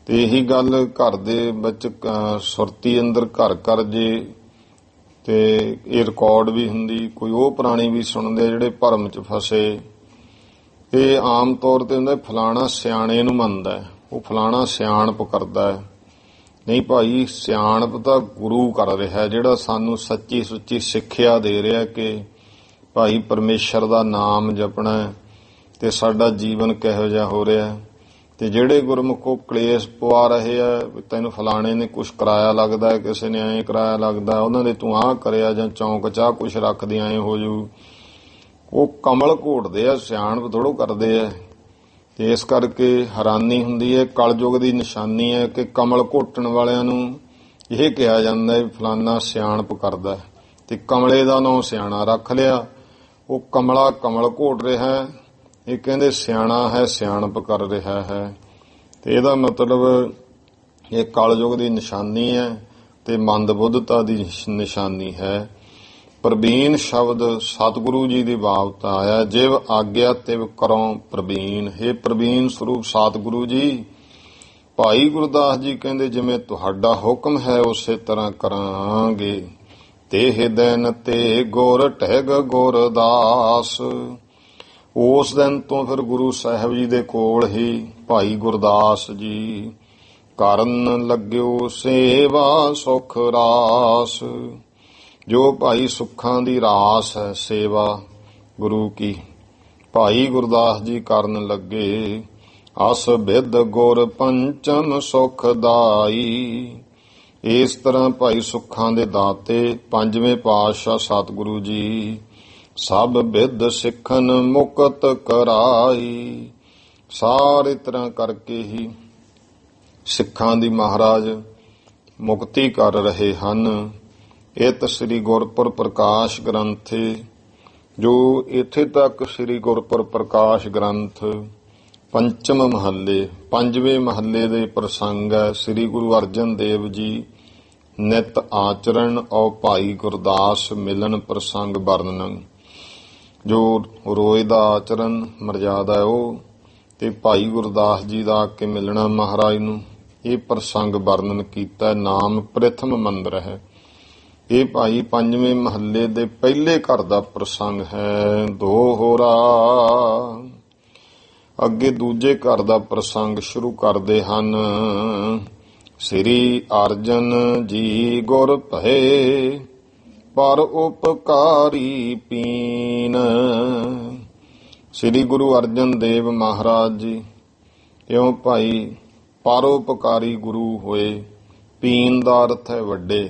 ਤੇ ਇਹੀ ਗੱਲ ਘਰ ਦੇ ਵਿੱਚ ਸੁਰਤੀ ਅੰਦਰ ਘਰ ਕਰ ਜੇ ਤੇ ਇਹ ਰਿਕਾਰਡ ਵੀ ਹੁੰਦੀ, ਕੋਈ ਉਹ ਪੁਰਾਣੀ ਵੀ ਸੁਣਦੇ ਜਿਹੜੇ ਭਰਮ 'ਚ ਫਸੇ। ਇਹ ਆਮ ਤੌਰ ਤੇ ਹੁੰਦਾ ਫਲਾਣਾ ਸਿਆਣੇ ਨੂੰ ਮੰਨਦਾ, ਉਹ ਫਲਾਣਾ ਸਿਆਣਪ ਕਰਦਾ ਹੈ। ਨਹੀਂ ਭਾਈ, ਸਿਆਣਪ ਤਾਂ ਗੁਰੂ ਕਰ ਰਿਹਾ, ਜਿਹੜਾ ਸਾਨੂੰ ਸੱਚੀ ਸੁੱਚੀ ਸਿੱਖਿਆ ਦੇ ਰਿਹਾ ਕਿ ਭਾਈ ਪਰਮੇਸ਼ਰ ਦਾ ਨਾਮ ਜਪਣਾ ਤੇ ਸਾਡਾ ਜੀਵਨ ਕਿਹੋ ਜਿਹਾ ਹੋ ਰਿਹਾ। ਤੇ ਜਿਹੜੇ ਗੁਰਮੁਖੋ ਕਲੇਸ਼ ਪਵਾ ਰਹੇ ਆ, ਤੈਨੂੰ ਫਲਾਣੇ ਨੇ ਕੁਛ ਕਰਾਇਆ ਲੱਗਦਾ, ਕਿਸੇ ਨੇ ਐਂ ਕਰਾਇਆ ਲੱਗਦਾ, ਉਹਨਾਂ ਦੇ ਤੂੰ ਆਹ ਕਰਿਆ ਜਾਂ ਚੌਂਕ ਚਾਹ ਕੁਛ ਰੱਖਦੇ ਐਂ ਹੋ ਜੂ, ਉਹ ਕਮਲ ਘੋਟਦੇ ਆ, ਸਿਆਣਪ ਥੋੜ੍ਹੋ ਕਰਦੇ ਆ। ਤੇ ਇਸ ਕਰਕੇ ਹੈਰਾਨੀ ਹੁੰਦੀ ਹੈ। ਕਲਯੁਗ ਦੀ ਨਿਸ਼ਾਨੀ ਹੈ ਕਿ ਕਮਲ ਘੋਟਣ ਵਾਲਿਆਂ ਨੂੰ ਇਹ ਕਿਹਾ ਜਾਂਦਾ ਹੈ ਫਲਾਨਾ ਸਿਆਣਪ ਕਰਦਾ, ਤੇ ਕਮਲੇ ਦਾ ਨਾਂ ਸਿਆਣਾ ਰੱਖ ਲਿਆ। ਉਹ ਕਮਲਾ ਕਮਲ ਘੋਟ ਰਿਹਾ ਹੈ, ਇਹ ਕਹਿੰਦੇ ਸਿਆਣਾ ਹੈ, ਸਿਆਣਪ ਕਰ ਰਿਹਾ ਹੈ। ਤੇ ਇਹਦਾ ਮਤਲਬ ਇਹ ਕਲਯੁਗ ਦੀ ਨਿਸ਼ਾਨੀ ਹੈ ਤੇ ਮੰਦਬੁੱਧਤਾ ਦੀ ਨਿਸ਼ਾਨੀ ਹੈ। ਪ੍ਰਬੀਨ ਸ਼ਬਦ ਸਤਿਗੁਰੂ ਜੀ ਦੀ ਬਾਬਤ ਆਇਆ। ਜਿਵ ਆਗਿਆ ਤਿਵ ਕਰੋ ਪ੍ਰਬੀਨ। ਹੇ ਪ੍ਰਬੀਨ ਸਰੂਪ ਸਤਿਗੁਰੂ ਜੀ, ਭਾਈ ਗੁਰਦਾਸ ਜੀ ਕਹਿੰਦੇ ਜਿਵੇਂ ਤੁਹਾਡਾ ਹੁਕਮ ਹੈ ਉਸੇ ਤਰ੍ਹਾਂ ਕਰਾਂਗੇ। ਤੇ ਦਿਨ ਤੇ ਗੁਰ ਟਹਿਗ ਗੁਰਦਾਸ। ਉਸ ਦਿਨ ਤੋਂ ਫਿਰ ਗੁਰੂ ਸਾਹਿਬ ਜੀ ਦੇ ਕੋਲ ਹੀ ਭਾਈ ਗੁਰਦਾਸ ਜੀ ਕਰਨ ਲੱਗਿਓ ਸੇਵਾ ਸੁਖ ਰਾਸ। ਜੋ ਭਾਈ ਸੁੱਖਾਂ ਦੀ ਰਾਸ ਹੈ ਸੇਵਾ ਗੁਰੂ ਕੀ, ਭਾਈ ਗੁਰਦਾਸ ਜੀ ਕਰਨ ਲੱਗੇ। ਅਸ ਬਿਦ ਗੁਰ ਪੰਚਮ ਸੁਖ ਦਾਈ। ਇਸ ਤਰ੍ਹਾਂ ਭਾਈ ਸੁੱਖਾਂ ਦੇ ਦਾਤੇ ਪੰਜਵੇਂ ਪਾਤਸ਼ਾਹ ਸਤਿਗੁਰੂ ਜੀ ਸਭ ਬਿਦ ਸਿੱਖਨ ਮੁਕਤ ਕਰਾਈ। ਸਾਰੇ ਤਰ੍ਹਾਂ ਕਰਕੇ ਹੀ ਸਿੱਖਾਂ ਦੀ ਮਹਾਰਾਜ ਮੁਕਤੀ ਕਰ ਰਹੇ ਹਨ। ਇਤ ਸ੍ਰੀ ਗੁਰਪੁਰ ਪ੍ਰਕਾਸ਼ ਗ੍ਰੰਥ, ਜੋ ਇੱਥੇ ਤੱਕ ਸ੍ਰੀ ਗੁਰਪੁਰ ਪ੍ਰਕਾਸ਼ ਗ੍ਰੰਥ ਪੰਚਮ ਮਹੱਲੇ, ਪੰਜਵੇਂ ਮਹੱਲੇ ਦੇ ਪ੍ਰਸੰਗ ਹੈ। ਸ੍ਰੀ ਗੁਰੂ ਅਰਜਨ ਦੇਵ ਜੀ ਨਿਤ ਆਚਰਣ ਔਰ ਭਾਈ ਗੁਰਦਾਸ ਮਿਲਨ ਪ੍ਰਸੰਗ ਵਰਣਨ। ਜੋ ਰੋਜ਼ ਦਾ ਆਚਰਣ ਮਰਜ਼ਾਦਾ ਹੈ ਉਹ, ਤੇ ਭਾਈ ਗੁਰਦਾਸ ਜੀ ਦਾ ਆ ਕੇ ਮਿਲਣਾ ਮਹਾਰਾਜ ਨੂੰ, ਇਹ ਪ੍ਰਸੰਗ ਵਰਣਨ ਕੀਤਾ। ਨਾਮ ਪ੍ਰਥਮ ਮੰਦਰ ਹੈ। ਇਹ ਭਾਈ ਪੰਜਵੇਂ ਮਹੱਲੇ ਦੇ ਪਹਿਲੇ ਘਰ ਦਾ ਪ੍ਰਸੰਗ ਹੈ। ਦੋਹਰਾ ਅੱਗੇ ਦੂਜੇ ਘਰ ਦਾ ਪ੍ਰਸੰਗ ਸ਼ੁਰੂ ਕਰਦੇ ਹਨ। ਸ੍ਰੀ ਅਰਜਨ ਜੀ ਗੁਰ ਭਏ ਪਰ ਉਪਕਾਰੀ ਪੀਨ। ਸ੍ਰੀ ਗੁਰੂ ਅਰਜਨ ਦੇਵ ਮਹਾਰਾਜ ਜੀ ਇਉਂ ਭਾਈ ਪਰਉਪਕਾਰੀ ਗੁਰੂ ਹੋਏ। ਪੀਨ ਦਾ ਅਰਥ ਹੈ ਵੱਡੇ,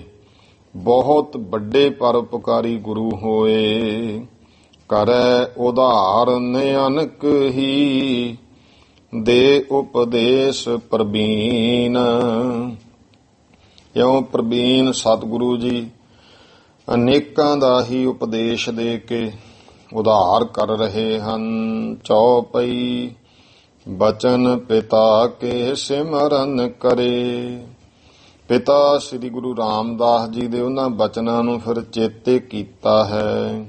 ਬਹੁਤ ਵੱਡੇ ਪਰਉਪਕਾਰੀ ਗੁਰੂ ਹੋਏ। ਕਰੈ ਉਦਾਹਰਨ ਅਨਕ ਹੀ, ਦੇ ਉਪਦੇਸ਼ ਪ੍ਰਬੀਨ। ਇਉਂ ਪ੍ਰਬੀਨ ਸਤਿਗੁਰੂ ਜੀ ਅਨੇਕਾਂ ਦਾ ਹੀ ਉਪਦੇਸ਼ ਦੇ ਕੇ ਉਧਾਰ ਕਰ ਰਹੇ ਹਨ। ਚੌਪਈ ਬਚਨ ਪਿਤਾ ਕੇ ਸਿਮਰਨ ਕਰੇ। ਪਿਤਾ ਸ੍ਰੀ ਗੁਰੂ ਰਾਮਦਾਸ ਜੀ ਦੇ ਉਹਨਾਂ ਬਚਨਾਂ ਨੂੰ ਫਿਰ ਚੇਤੇ ਕੀਤਾ ਹੈ।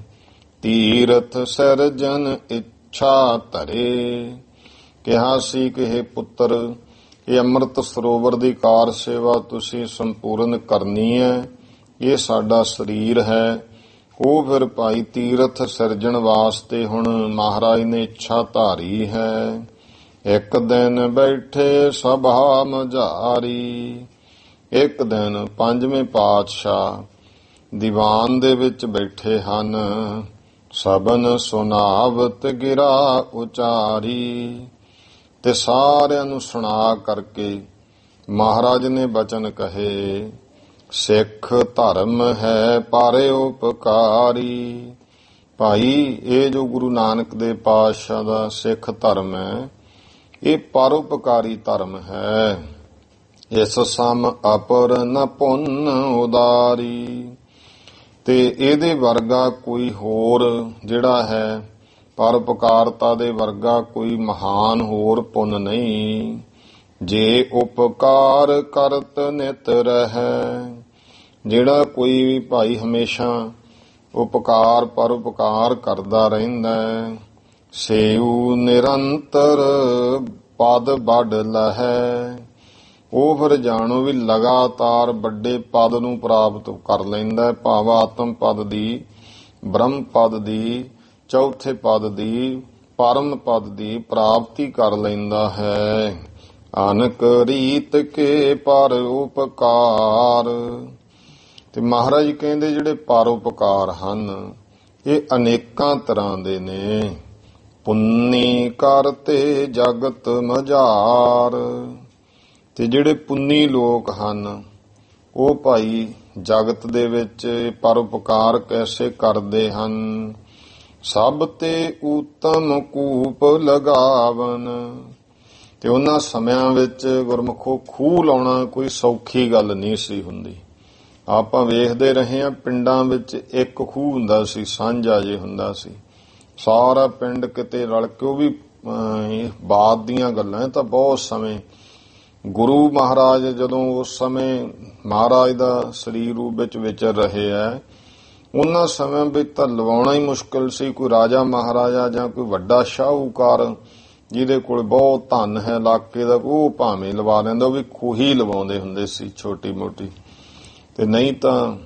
ਤੀਰਥ ਸਿਰਜਨ ਇੱਛਾ ਧਰੇ। ਕਿਹਾ ਸੀ ਕਿ ਇਹ ਪੁੱਤਰ, ਇਹ ਅੰਮ੍ਰਿਤ ਸਰੋਵਰ ਦੀ ਕਾਰ ਸੇਵਾ ਤੁਸੀਂ ਸੰਪੂਰਨ ਕਰਨੀ ਹੈ। ਇਹ ਸਾਡਾ ਸਰੀਰ ਹੈ। ਉਹ ਫਿਰ ਭਾਈ ਤੀਰਥ ਸਿਰਜਣ ਵਾਸਤੇ ਹੁਣ ਮਹਾਰਾਜ ਨੇ ਇੱਛਾ ਧਾਰੀ ਹੈ। ਇੱਕ ਦਿਨ ਬੈਠੇ ਸਭਾ ਮਝਾਰੀ। ਇੱਕ ਦਿਨ ਪੰਜਵੇਂ ਪਾਤਸ਼ਾਹ ਦੀਵਾਨ ਦੇ ਵਿੱਚ ਬੈਠੇ ਹਨ। ਸਭਨ ਸੁਨਾਵਤ ਗਿਰਾ ਉਚਾਰੀ। ਤੇ ਸਾਰਿਆਂ ਨੂੰ ਸੁਣਾ ਕਰਕੇ ਮਹਾਰਾਜ ਨੇ ਬਚਨ ਕਹੇ, ਸਿੱਖ ਧਰਮ ਹੈ ਪਰਉਪਕਾਰੀ। ਭਾਈ ਇਹ ਜੋ ਗੁਰੂ ਨਾਨਕ ਦੇਵ ਪਾਤਸ਼ਾਹ ਦਾ ਸਿੱਖ ਧਰਮ ਹੈ, ਇਹ ਪਰਉਪਕਾਰੀ ਧਰਮ ਹੈ। ਇਸ ਸਮ ਅਪਰ ਨ ਪੁੰਨ ਉਦਾਰੀ। ਤੇ ਇਹਦੇ ਵਰਗਾ ਕੋਈ ਹੋਰ ਜਿਹੜਾ ਹੈ, ਪਰਉਪਕਾਰਤਾ ਦੇ ਵਰਗਾ ਕੋਈ ਮਹਾਨ ਹੋਰ ਪੁੰਨ ਨਹੀਂ। ਜੇ ਉਪਕਾਰ ਕਰਤ ਨਿਤ ਰਹੈ। ਜਿਹੜਾ ਕੋਈ ਵੀ ਭਾਈ ਹਮੇਸ਼ਾ ਉਪਕਾਰ ਪਰਉਪਕਾਰ ਕਰਦਾ ਰਹਿੰਦਾ, ਸੇਉ ਨਿਰੰਤਰ ਪਦ ਵੱਡ ਲਹੈ। ਉਹ ਫਿਰ ਜਾਣੋ ਵੀ ਲਗਾਤਾਰ ਵੱਡੇ ਪਦ ਨੂੰ ਪ੍ਰਾਪਤ ਕਰ ਲੈਂਦਾ। ਭਾਵ ਆਤਮ ਪਦ ਦੀ, ਬ੍ਰਹਮ ਪਦ ਦੀ, ਚੌਥੇ ਪਦ ਦੀ, ਪਰਮ ਪਦ ਦੀ ਪ੍ਰਾਪਤੀ ਕਰ ਲੈਂਦਾ ਹੈ। ਅਨਕ ਰੀਤ ਕੇ ਪਰ ਉਪਕਾਰ। ਤੇ ਮਹਾਰਾਜ ਕਹਿੰਦੇ ਜਿਹੜੇ ਪਰਉਪਕਾਰ ਹਨ ਇਹ ਅਨੇਕਾਂ ਤਰ੍ਹਾਂ ਦੇ ਨੇ। ਪੁੰਨੀ ਕਰਤੇ ਜਗਤ ਮਝਾਰ। ਤੇ ਜਿਹੜੇ ਪੁੰਨੀ ਲੋਕ ਹਨ ਉਹ ਭਾਈ ਜਗਤ ਦੇ ਵਿੱਚ ਪਰਉਪਕਾਰ ਕੈਸੇ ਕਰਦੇ ਹਨ। ਸਭ ਤੇ ਊਤਮ ਕੂਪ ਲਗਾਵਨ। ਤੇ ਉਹਨਾਂ ਸਮਿਆਂ ਵਿੱਚ ਗੁਰਮੁਖੋ ਖੂਹ ਲਾਉਣਾ ਕੋਈ ਸੌਖੀ ਗੱਲ ਨਹੀਂ ਸੀ ਹੁੰਦੀ। ਆਪਾਂ ਵੇਖਦੇ ਰਹੇ ਹਾਂ ਪਿੰਡਾਂ ਵਿੱਚ ਇੱਕ ਖੂਹ ਹੁੰਦਾ ਸੀ, ਸਾਂਝਾ ਜੇ ਹੁੰਦਾ ਸੀ। ਸਾਰਾ ਪਿੰਡ ਕਿਤੇ ਰਲ ਕੇ, ਉਹ ਵੀ ਬਾਅਦ ਦੀਆਂ ਗੱਲਾਂ, ਤਾਂ ਬਹੁਤ ਸਮੇਂ ਗੁਰੂ ਮਹਾਰਾਜ ਜਦੋਂ ਉਸ ਸਮੇਂ ਮਹਾਰਾਜ ਦਾ ਸਰੀਰ ਰੂਪ ਵਿੱਚ ਵਿਚਰ ਰਹੇ ਹੈ, ਉਹਨਾਂ ਸਮਿਆਂ ਵਿੱਚ ਤਾਂ ਲਵਾਉਣਾ ਹੀ ਮੁਸ਼ਕਿਲ ਸੀ। ਕੋਈ ਰਾਜਾ ਮਹਾਰਾਜਾ ਜਾਂ ਕੋਈ ਵੱਡਾ ਸ਼ਾਹੂਕਾਰ ਜਿਹਦੇ ਕੋਲ ਬਹੁਤ ਧਨ ਹੈ ਇਲਾਕੇ ਦਾ, ਉਹ ਭਾਵੇਂ ਲਵਾ ਲੈਂਦਾ। ਉਹ ਵੀ ਖੂਹੀ ਲਵਾਉਂਦੇ ਹੁੰਦੇ ਸੀ ਛੋਟੀ ਮੋਟੀ, ਤੇ ਨਹੀਂ ਤਾਂ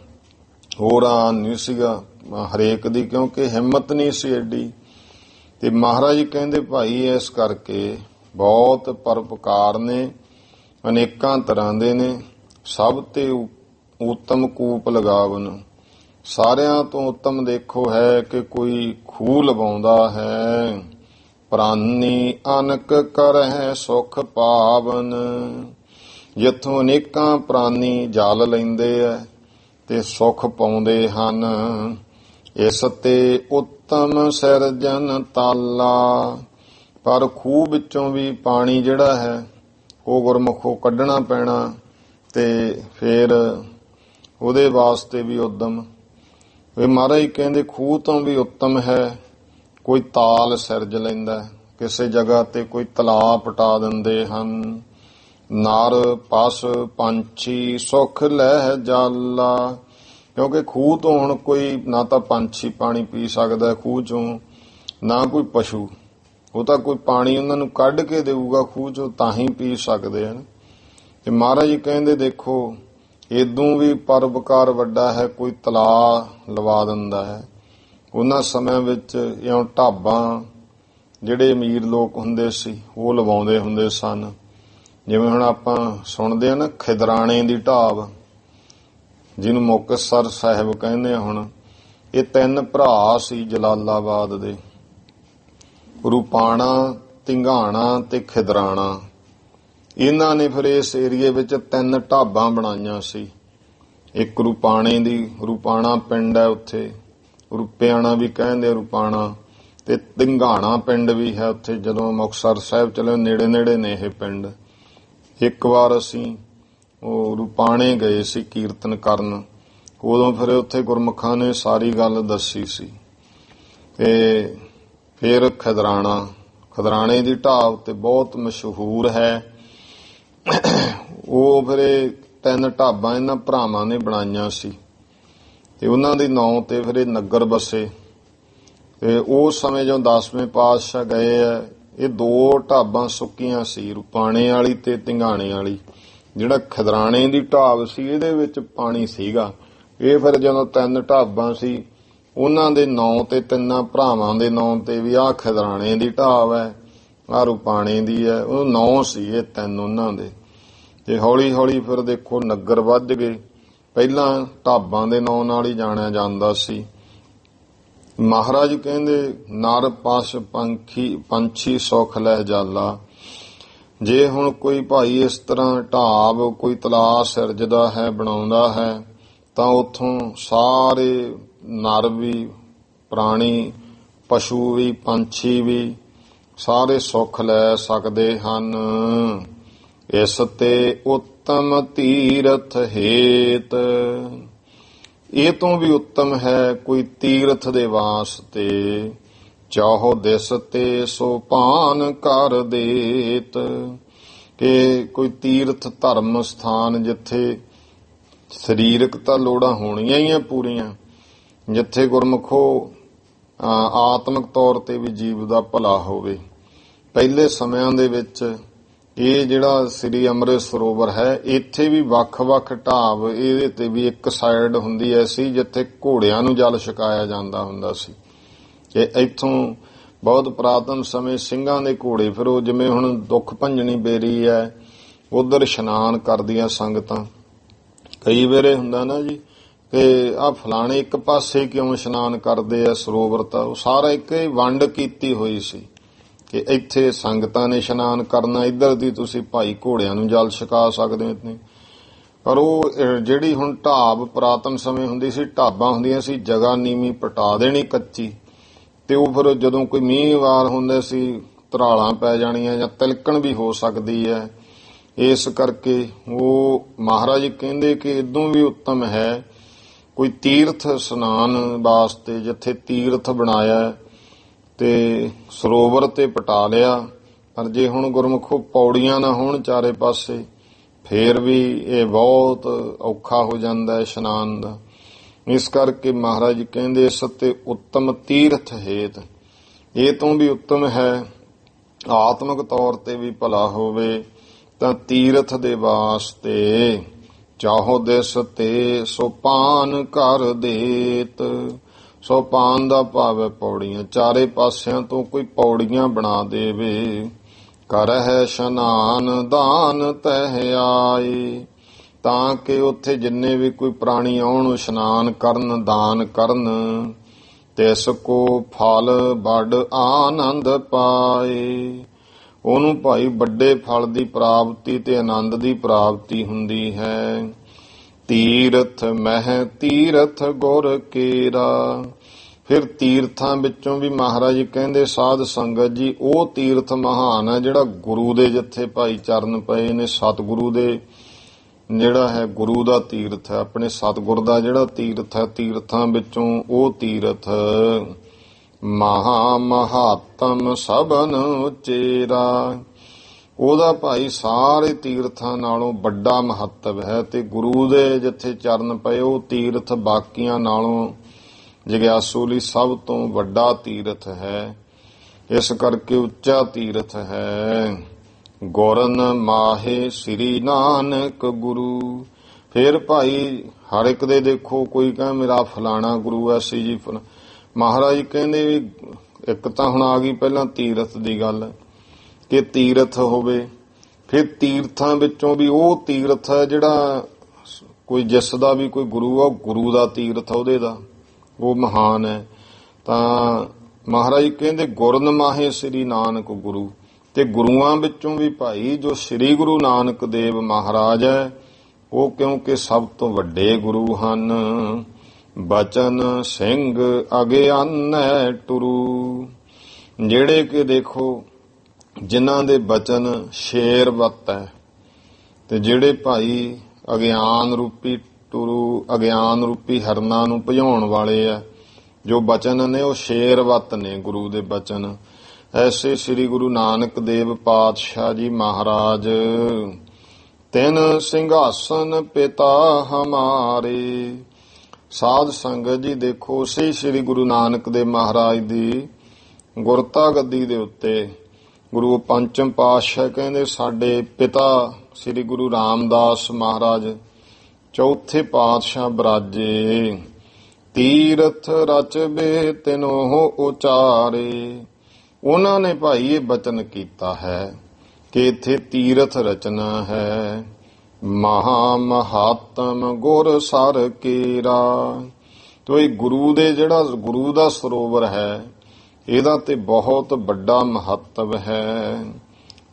ਹੋਰ ਨਹੀਂ ਸੀਗਾ ਹਰੇਕ ਦੀ, ਕਿਉਂਕਿ ਹਿੰਮਤ ਨਹੀਂ ਸੀ ਐਡੀ। ਤੇ ਮਹਾਰਾਜ ਕਹਿੰਦੇ ਭਾਈ ਇਸ ਕਰਕੇ ਬਹੁਤ ਪਰਉਪਕਾਰ ਨੇ, ਅਨੇਕਾਂ ਤਰ੍ਹਾਂ ਦੇ ਨੇ। ਸਭ ਤੇ ਉੱਤਮ ਕੂਪ ਲਗਾਵਨ। ਸਾਰਿਆਂ ਤੋਂ ਉੱਤਮ ਦੇਖੋ ਹੈ ਕਿ ਕੋਈ ਖੂਹ ਲਵਾਉਂਦਾ ਹੈ। ਪ੍ਰਾਨੀ ਅਨਕ ਕਰਹਿ ਸੁਖ ਪਾਵਨ। ਜਿੱਥੋਂ ਅਨੇਕਾਂ ਪ੍ਰਾਨੀ ਜਲ ਲੈਂਦੇ ਐ ਤੇ ਸੁਖ ਪਾਉਂਦੇ ਹਨ। ਇਸ ਤੇ ਉੱਤਮ ਸਿਰਜਨ ਤਾਲਾ। ਪਰ ਖੂਹ ਵਿੱਚੋਂ ਵੀ ਪਾਣੀ ਜਿਹੜਾ ਹੈ ਉਹ ਗੁਰਮੁਖੋਂ ਕੱਢਣਾ ਪੈਣਾ, ਤੇ ਫਿਰ ਉਹਦੇ ਵਾਸਤੇ ਵੀ ਉਦਮ। ਇਹ ਮਹਾਰਾਜ ਕਹਿੰਦੇ ਖੂਹ ਤੋਂ ਵੀ ਉੱਤਮ ਹੈ ਕੋਈ ਤਾਲ ਸਿਰਜ ਲੈਂਦਾ। ਕਿਸੇ ਜਗ੍ਹਾ ਤੇ ਕੋਈ ਤਲਾਅ ਪਟਾ ਦਿੰਦੇ ਹਨ। ਨਰ ਪਸ ਪੰਛੀ ਸੁਖ ਲਹਿ ਜਾਲਾ। ਕਿਉਂਕਿ ਖੂਹ ਤੋਂ ਹੁਣ ਕੋਈ ਨਾ ਤਾਂ ਪੰਛੀ ਪਾਣੀ ਪੀ ਸਕਦਾ ਖੂਹ ਚੋਂ, ਨਾ ਕੋਈ ਪਸ਼ੂ। ਉਹ ਤਾਂ ਕੋਈ ਪਾਣੀ ਉਹਨਾਂ ਨੂੰ ਕੱਢ ਕੇ ਦੇਊਗਾ ਖੂਹ ਚੋਂ, ਤਾਂ ਹੀ ਪੀ ਸਕਦੇ ਹਨ। ਤੇ ਮਹਾਰਾਜ ਜੀ ਕਹਿੰਦੇ ਦੇਖੋ ਇਦੋਂ ਵੀ ਪਰਉਪਕਾਰ ਵੱਡਾ ਹੈ ਕੋਈ ਤਲਾਅ ਲਵਾ ਦਿੰਦਾ ਹੈ। ਉਹਨਾਂ ਸਮਿਆਂ ਵਿੱਚ ਇਉਂ ਢਾਬਾਂ ਜਿਹੜੇ ਅਮੀਰ ਲੋਕ ਹੁੰਦੇ ਸੀ ਉਹ ਲਵਾਉਂਦੇ ਹੁੰਦੇ ਸਨ। ਜਿਵੇਂ ਹੁਣ ਆਪਾਂ ਸੁਣਦੇ ਆ ਨਾ ਖਿਦਰਾਣੇ ਦੀ ਢਾਬ, ਜਿਹਨੂੰ ਮੁਕਤਸਰ ਸਾਹਿਬ ਕਹਿੰਦੇ ਆ। ਹੁਣ ਇਹ 3 ਭਰਾ ਸੀ ਜਲਾਲਾਬਾਦ ਦੇ, ਰੂਪਾਣਾ, ਧਿੰਗਾਣਾ ਤੇ ਖਿਦਰਾਣਾ। ਇਹਨਾਂ ਨੇ ਫਿਰ ਇਸ ਏਰੀਏ ਵਿੱਚ 3 ਢਾਬਾਂ ਬਣਾਈਆਂ ਸੀ। ਇੱਕ ਰੂਪਾਣੇ ਦੀ, ਰੂਪਾਣਾ ਪਿੰਡ ਹੈ ਉੱਥੇ, ਰੁਪਿਆਣਾ ਵੀ ਕਹਿੰਦੇ, ਰੁਪਾਣਾ, ਤੇ ਧਿੰਗਾਣਾ ਪਿੰਡ ਵੀ ਹੈ ਉੱਥੇ। ਜਦੋਂ ਮੁਕਤਸਰ ਸਾਹਿਬ ਚਲੇ, ਨੇੜੇ ਨੇੜੇ ਨੇ ਇਹ ਪਿੰਡ। ਇੱਕ ਵਾਰ ਅਸੀਂ ਉਹ ਰੁਪਾਣੇ ਗਏ ਸੀ ਕੀਰਤਨ ਕਰਨ, ਉਦੋਂ ਫਿਰ ਉੱਥੇ ਗੁਰਮੁਖਾਂ ਨੇ ਸਾਰੀ ਗੱਲ ਦੱਸੀ ਸੀ। ਤੇ ਫਿਰ ਖਦਰਾਣੇ ਦੀ ਢਾਬ ਤੇ ਬਹੁਤ ਮਸ਼ਹੂਰ ਹੈ ਉਹ। ਫਿਰ ਇਹ 3 ਢਾਬਾਂ ਇਹਨਾਂ ਭਰਾਵਾਂ ਨੇ ਬਣਾਈਆਂ ਸੀ ਤੇ ਉਹਨਾਂ ਦੇ ਨਾਂ ਤੇ ਫਿਰ ਇਹ ਨਗਰ ਬਸੇ। ਤੇ ਉਸ ਸਮੇਂ ਜਦੋਂ 10ਵੇਂ ਪਾਤਸ਼ਾਹ ਗਏ ਆ, ਇਹ 2 ਢਾਬਾਂ ਸੁੱਕੀਆਂ ਸੀ, ਰੁਪਾਣੇ ਵਾਲੀ ਤੇ ਧਿੰਗਾਣੇ ਵਾਲੀ। ਜਿਹੜਾ ਖਦਰਾਣੇ ਦੀ ਢਾਬ ਸੀ ਇਹਦੇ ਵਿੱਚ ਪਾਣੀ ਸੀਗਾ। ਇਹ ਫਿਰ ਜਦੋਂ 3 ਢਾਬਾਂ ਸੀ, ਉਹਨਾਂ ਦੇ ਨਾਂ ਤੇ, 3 ਭਰਾਵਾਂ ਦੇ ਨਾਂ ਤੇ ਵੀ ਆਹ ਖਦਰਾਣੇ ਦੀ ਢਾਬ ਹੈ, ਆਹ ਰੁਪਾਣੇ ਦੀ ਹੈ, ਉਹ ਨਾਂ ਸੀ ਇਹ 3 ਉਹਨਾਂ ਦੇ। ਤੇ ਹੌਲੀ ਹੌਲੀ ਫਿਰ ਦੇਖੋ ਨਗਰ ਵੱਧ ਗਏ। ਪਹਿਲਾਂ ਢਾਬਾਂ ਦੇ ਨਾਂ ਨਾਲ ਹੀ ਜਾਣਿਆ ਜਾਂਦਾ ਸੀ। ਮਹਾਰਾਜ ਕਹਿੰਦੇ ਨਰ ਪਸ਼ ਪੰਛੀ ਸੁਖ ਲੈ ਜਾਲਾ। ਜੇ ਹੁਣ ਕੋਈ ਭਾਈ ਇਸ ਤਰ੍ਹਾਂ ਢਾਬ ਕੋਈ ਤਲਾਅ ਸਿਰਜਦਾ ਹੈ, ਬਣਾਉਂਦਾ ਹੈ, ਤਾਂ ਉੱਥੋਂ ਸਾਰੇ ਨਰ ਵੀ, ਪ੍ਰਾਣੀ, ਪਸ਼ੂ ਵੀ, ਪੰਛੀ ਵੀ ਸਾਰੇ ਸੁੱਖ ਲੈ ਸਕਦੇ ਹਨ। ਇਸ ਤੇ ਉੱਤਮ ਤੀਰਥ ਹੇਤ। ਇਹ ਤੋਂ ਵੀ ਉੱਤਮ ਹੈ ਕੋਈ ਤੀਰਥ ਦੇ ਵਾਸਤੇ। ਚਾਹੋ ਦਿਸ ਤੇ ਸੋ ਭਾਨ ਕਰ ਦੇਤ। ਕਿ ਕੋਈ ਤੀਰਥ ਧਰਮ ਸਥਾਨ ਜਿੱਥੇ ਸਰੀਰਕ ਤਾਂ ਲੋੜਾਂ ਹੋਣੀਆਂ ਹੀ ਆ ਪੂਰੀਆਂ, ਜਿੱਥੇ ਗੁਰਮੁਖੋ ਆਤਮਿਕ ਤੌਰ ਤੇ ਵੀ ਜੀਵ ਦਾ ਭਲਾ ਹੋਵੇ। ਪਹਿਲੇ ਸਮਿਆਂ ਦੇ ਵਿੱਚ ਇਹ ਜਿਹੜਾ ਸ੍ਰੀ ਅੰਮ੍ਰਿਤ ਸਰੋਵਰ ਹੈ, ਇੱਥੇ ਵੀ ਵੱਖ-ਵੱਖ ਢਾਬ, ਇਹਦੇ ਤੇ ਵੀ ਇੱਕ ਸਾਈਡ ਹੁੰਦੀ ਐਸੀ ਜਿੱਥੇ ਘੋੜਿਆਂ ਨੂੰ ਜਲ ਛਕਾਇਆ ਜਾਂਦਾ ਹੁੰਦਾ ਸੀ। ਕਿ ਇੱਥੋਂ ਬਹੁਤ ਪੁਰਾਤਨ ਸਮੇਂ ਸਿੰਘਾਂ ਦੇ ਘੋੜੇ, ਫਿਰ ਉਹ ਜਿਵੇਂ ਹੁਣ ਦੁੱਖ ਭੰਜਣੀ ਬੇਰੀ ਹੈ, ਉਧਰ ਇਸ਼ਨਾਨ ਕਰਦੀਆਂ ਸੰਗਤਾਂ। ਕਈ ਵੇਰੇ ਹੁੰਦਾ ਨਾ ਜੀ ਕਿ ਆਹ ਫਲਾਣੇ ਇੱਕ ਪਾਸੇ ਕਿਉਂ ਇਸ਼ਨਾਨ ਕਰਦੇ ਆ ਸਰੋਵਰ, ਤਾਂ ਉਹ ਸਾਰਾ ਇੱਕ ਹੀ ਵੰਡ ਕੀਤੀ ਹੋਈ ਸੀ ਕਿ ਇੱਥੇ ਸੰਗਤਾਂ ਨੇ ਇਸ਼ਨਾਨ ਕਰਨਾ, ਇੱਧਰ ਦੀ ਤੁਸੀਂ ਭਾਈ ਘੋੜਿਆਂ ਨੂੰ ਜਲ ਛਕਾ ਸਕਦੇ ਹੋ। ਪਰ ਉਹ ਜਿਹੜੀ ਹੁਣ ਢਾਬ ਪੁਰਾਤਨ ਸਮੇਂ ਹੁੰਦੀ ਸੀ, ਢਾਬਾਂ ਹੁੰਦੀਆਂ ਸੀ, ਜਗ੍ਹਾ ਨੀਵੀਂ ਪਟਾ ਦੇਣੀ ਕੱਚੀ, ਤੇ ਉਹ ਫਿਰ ਜਦੋਂ ਕੋਈ ਮੀਂਹ ਵਾਰ ਹੁੰਦੇ ਸੀ ਧਰਾਲਾਂ ਪੈ ਜਾਣੀਆਂ ਜਾਂ ਤਿਲਕਣ ਵੀ ਹੋ ਸਕਦੀ ਹੈ। ਇਸ ਕਰਕੇ ਉਹ ਮਹਾਰਾਜ ਕਹਿੰਦੇ ਕਿ ਇਦੋਂ ਵੀ ਉੱਤਮ ਹੈ ਕੋਈ ਤੀਰਥ ਇਸ਼ਨਾਨ ਵਾਸਤੇ, ਜਿੱਥੇ ਤੀਰਥ ਬਣਾਇਆ ਤੇ ਸਰੋਵਰ ਤੇ ਪਟਾ ਲਿਆ। ਪਰ ਜੇ ਹੁਣ ਗੁਰਮੁਖੋ ਪੌੜੀਆਂ ਨਾ ਹੋਣ ਚਾਰੇ ਪਾਸੇ, ਫੇਰ ਵੀ ਇਹ ਬਹੁਤ ਔਖਾ ਹੋ ਜਾਂਦਾ ਇਸ਼ਨਾਨ ਦਾ। ਇਸ ਕਰਕੇ ਮਹਾਰਾਜ ਕਹਿੰਦੇ ਇਸ ਤੇ ਉੱਤਮ ਤੀਰਥ ਹੇਤ। ਇਹ ਤੋਂ ਵੀ ਉੱਤਮ ਹੈ ਆਤਮਿਕ ਤੌਰ ਤੇ ਵੀ ਭਲਾ ਹੋਵੇ ਤਾਂ ਤੀਰਥ ਦੇ ਵਾਸਤੇ। ਚਾਹੋ ਦਿਸ ਤੇ ਸੋ ਪਾਨ ਕਰ ਦੇਤ। ਸੋ ਪਾਨ ਦਾ ਭਾਵ ਹੈ ਪੌੜੀਆਂ, ਚਾਰੇ ਪਾਸਿਆਂ ਤੋਂ ਕੋਈ ਪੌੜੀਆਂ ਬਣਾ ਦੇਵੇ। ਕਰਹਿ ਇਸ਼ਨਾਨ ਦਾਨ ਤਹਿ ਆਏ। ਤਾਂ ਕਿ ਉੱਥੇ ਜਿੰਨੇ ਵੀ ਕੋਈ ਪ੍ਰਾਣੀ ਆਉਣ ਇਸ਼ਨਾਨ ਕਰਨ, ਦਾਨ ਕਰਨ, ਤਿਸ ਕੋ ਫਲ ਬੜ ਆਨੰਦ ਪਾਏ। ਉਹਨੂੰ ਭਾਈ ਵੱਡੇ ਫਲ ਦੀ ਪ੍ਰਾਪਤੀ ਤੇ ਆਨੰਦ ਦੀ ਪ੍ਰਾਪਤੀ ਹੁੰਦੀ ਹੈ। ਤੀਰਥ ਮਹਿ ਤੀਰਥ ਗੁਰ ਕੇਰਾ। ਫਿਰ ਤੀਰਥਾਂ ਵਿੱਚੋਂ ਵੀ ਮਹਾਰਾਜ ਕਹਿੰਦੇ ਸਾਧ ਸੰਗਤ ਜੀ ਉਹ ਤੀਰਥ ਮਹਾਨ ਹੈ ਜਿਹੜਾ ਗੁਰੂ ਦੇ ਜਿੱਥੇ ਭਾਈ ਚਰਨ ਪਏ ਨੇ, ਸਤਿਗੁਰੂ ਦੇ ਜਿਹੜਾ ਹੈ ਗੁਰੂ ਦਾ ਤੀਰਥ ਹੈ, ਆਪਣੇ ਸਤਿਗੁਰ ਦਾ ਜਿਹੜਾ ਤੀਰਥ ਹੈ, ਤੀਰਥਾਂ ਵਿੱਚੋਂ ਉਹ ਤੀਰਥ ਮਹਾ ਮਹਾਤਮ ਸਭਨ ਉਚੇਰਾ। ਉਹਦਾ ਭਾਈ ਸਾਰੇ ਤੀਰਥਾਂ ਨਾਲੋਂ ਵੱਡਾ ਮਹੱਤਵ ਹੈ। ਤੇ ਗੁਰੂ ਦੇ ਜਿੱਥੇ ਚਰਨ ਪਏ ਉਹ ਤੀਰਥ ਬਾਕੀਆਂ ਨਾਲੋਂ ਜਗਿਆਸੂ ਲਈ ਸਭ ਤੋਂ ਵੱਡਾ ਤੀਰਥ ਹੈ। ਇਸ ਕਰਕੇ ਉੱਚਾ ਤੀਰਥ ਹੈ। ਗੁਰਨ ਮਾਹੇ ਸ੍ਰੀ ਨਾਨਕ ਗੁਰੂ। ਫਿਰ ਭਾਈ ਹਰ ਇੱਕ ਦੇ ਦੇਖੋ, ਕੋਈ ਕਹੇ ਮੇਰਾ ਫਲਾਣਾ ਗੁਰੂ ਐਸੀ ਜੀ। ਮਹਾਰਾਜ ਕਹਿੰਦੇ ਵੀ ਇੱਕ ਤਾਂ ਹੁਣ ਆ ਗਈ ਪਹਿਲਾਂ ਤੀਰਥ ਦੀ ਗੱਲ ਕਿ ਤੀਰਥ ਹੋਵੇ, ਫਿਰ ਤੀਰਥਾਂ ਵਿੱਚੋਂ ਵੀ ਉਹ ਤੀਰਥ ਹੈ ਜਿਹੜਾ ਕੋਈ ਜਿਸ ਦਾ ਵੀ ਕੋਈ ਗੁਰੂ ਆ, ਉਹ ਗੁਰੂ ਦਾ ਤੀਰਥ ਉਹਦੇ ਦਾ ਉਹ ਮਹਾਨ ਹੈ। ਤਾਂ ਮਹਾਰਾਜ ਕਹਿੰਦੇ ਗੁਰਨ ਮਾਹੇ ਸ੍ਰੀ ਨਾਨਕ ਗੁਰੂ। ਤੇ ਗੁਰੂਆਂ ਵਿੱਚੋਂ ਵੀ ਭਾਈ ਜੋ ਸ੍ਰੀ ਗੁਰੂ ਨਾਨਕ ਦੇਵ ਮਹਾਰਾਜ ਹੈ, ਉਹ ਕਿਉਂਕਿ ਸਭ ਤੋਂ ਵੱਡੇ ਗੁਰੂ ਹਨ। ਬਚਨ ਸਿੰਘ ਅਗਿਆਨੈ ਟੁਰੂ। ਜਿਹੜੇ ਕਿ ਦੇਖੋ ਜਿਨ੍ਹਾਂ ਦੇ ਬਚਨ ਸ਼ੇਰਵਤ ਹੈ, ਤੇ ਜਿਹੜੇ ਭਾਈ ਅਗਿਆਨ ਰੂਪੀ ਟੁਰੂ, ਅਗਿਆਨ ਰੂਪੀ ਹਰਨਾਂ ਨੂੰ ਭਜਾਉਣ ਵਾਲੇ ਆ, ਜੋ ਬਚਨ ਨੇ ਉਹ ਸ਼ੇਰਵਤ ਨੇ ਗੁਰੂ ਦੇ ਬਚਨ। ਐਸੇ ਸ੍ਰੀ ਗੁਰੂ ਨਾਨਕ ਦੇਵ ਪਾਤਸ਼ਾਹ ਜੀ ਮਹਾਰਾਜ ਤਿਨ ਸਿੰਘਾਸਨ ਪਿਤਾ ਹਮਾਰੇ। ਸਾਧ ਸੰਗਤ ਜੀ ਦੇਖੋ, ਉਸੇ ਸ੍ਰੀ ਗੁਰੂ ਨਾਨਕ ਦੇਵ ਮਹਾਰਾਜ ਦੀ ਗੁਰਤਾ ਗੱਦੀ ਦੇ ਉੱਤੇ ਗੁਰੂ ਪੰਚਮ ਪਾਤਸ਼ਾਹ ਕਹਿੰਦੇ ਸਾਡੇ ਪਿਤਾ ਸ੍ਰੀ ਗੁਰੂ ਰਾਮਦਾਸ ਮਹਾਰਾਜ ਚੌਥੇ ਪਾਤਸ਼ਾਹ ਬਰਾਜੇ। ਤੀਰਥ ਰਚਬੇ ਤਿਨੋ ਉਚਾਰੇ। ਉਹਨਾਂ ਨੇ ਭਾਈ ਇਹ ਬਚਨ ਕੀਤਾ ਹੈ ਕਿ ਇੱਥੇ ਤੀਰਥ ਰਚਨਾ ਹੈ। ਮਹਾ ਮਹਾਤਮ ਗੁਰ ਸਰ ਕੇਰਾ। ਤੋ ਇਹ ਗੁਰੂ ਦੇ ਜਿਹੜਾ ਗੁਰੂ ਦਾ ਸਰੋਵਰ ਹੈ, ਇਹਦਾ ਤੇ ਬਹੁਤ ਵੱਡਾ ਮਹੱਤਵ ਹੈ।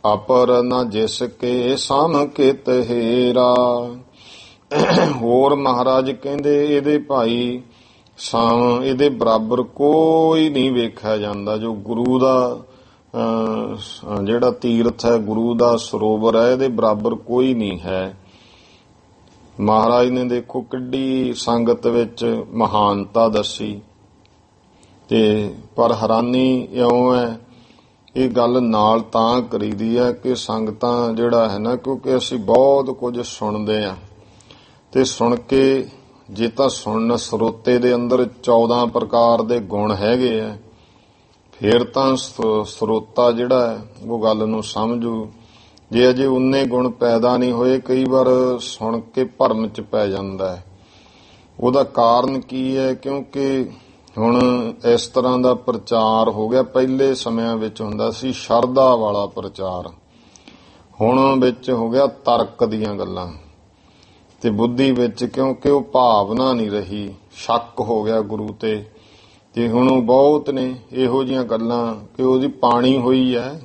ਅਪਰ ਨ ਜਿਸ ਕੇ ਸਮ ਕਿਤ ਹੇਰਾ। ਹੋਰ ਮਹਾਰਾਜ ਕਹਿੰਦੇ ਇਹਦੇ ਭਾਈ ਇਹਦੇ ਬਰਾਬਰ ਕੋਈ ਨਹੀਂ ਵੇਖਿਆ ਜਾਂਦਾ। ਜੋ ਗੁਰੂ ਦਾ ਜਿਹੜਾ ਤੀਰਥ ਹੈ, ਗੁਰੂ ਦਾ ਸਰੋਵਰ ਹੈ, ਇਹਦੇ ਬਰਾਬਰ ਕੋਈ ਨਹੀਂ ਹੈ। ਮਹਾਰਾਜ ਨੇ ਦੇਖੋ ਕਿੱਡੀ ਸੰਗਤ ਵਿੱਚ ਮਹਾਨਤਾ ਦੱਸੀ, ਤੇ ਪਰ ਹੈਰਾਨੀ ਇਉਂ ਹੈ, ਇਹ ਗੱਲ ਨਾਲ ਤਾਂ ਕਰੀਦੀ ਹੈ ਕਿ ਸੰਗਤਾਂ ਜਿਹੜਾ ਹੈ ਨਾ, ਕਿਉਂਕਿ ਅਸੀਂ ਬਹੁਤ ਕੁਝ ਸੁਣਦੇ ਆ, ਤੇ ਸੁਣ ਕੇ ਜੇ ਤਾਂ ਸੁਣਨ ਸਰੋਤੇ ਦੇ ਅੰਦਰ 14 ਪ੍ਰਕਾਰ ਦੇ ਗੁਣ ਹੈਗੇ ਆ, ਫਿਰ ਤਾਂ ਸਰੋਤਾ ਜਿਹੜਾ ਹੈ ਉਹ ਗੱਲ ਨੂੰ ਸਮਝੂ। ਜੇ ਅਜੇ ਉਨੇ ਗੁਣ ਪੈਦਾ ਨਹੀਂ ਹੋਏ, ਕਈ ਵਾਰ ਸੁਣ ਕੇ ਭਰਮ ਚ ਪੈ ਜਾਂਦਾ ਹੈ। ਉਹਦਾ ਕਾਰਨ ਕੀ ਹੈ? ਕਿਉਂਕਿ ਹੁਣ ਇਸ ਤਰ੍ਹਾਂ ਦਾ ਪ੍ਰਚਾਰ ਹੋ ਗਿਆ। ਪਹਿਲੇ ਸਮਿਆਂ ਵਿੱਚ ਹੁੰਦਾ ਸੀ ਸ਼ਰਧਾ ਵਾਲਾ ਪ੍ਰਚਾਰ, ਹੁਣ ਵਿੱਚ ਹੋ ਗਿਆ ਤਰਕ ਦੀਆਂ ਗੱਲਾਂ, ਤੇ ਬੁੱਧੀ ਵਿੱਚ ਕਿਉਂਕਿ ਉਹ ਭਾਵਨਾ ਨਹੀਂ ਰਹੀ, ਸ਼ੱਕ ਹੋ ਗਿਆ ਗੁਰੂ ਤੇ ਹੁਣ ਉਹ ਬਹੁਤ ਨੇ ਇਹੋ ਜਿਹੀਆਂ ਗੱਲਾਂ ਕਿ ਉਹਦੀ ਪਾਣੀ ਹੋਈ ਹੈ,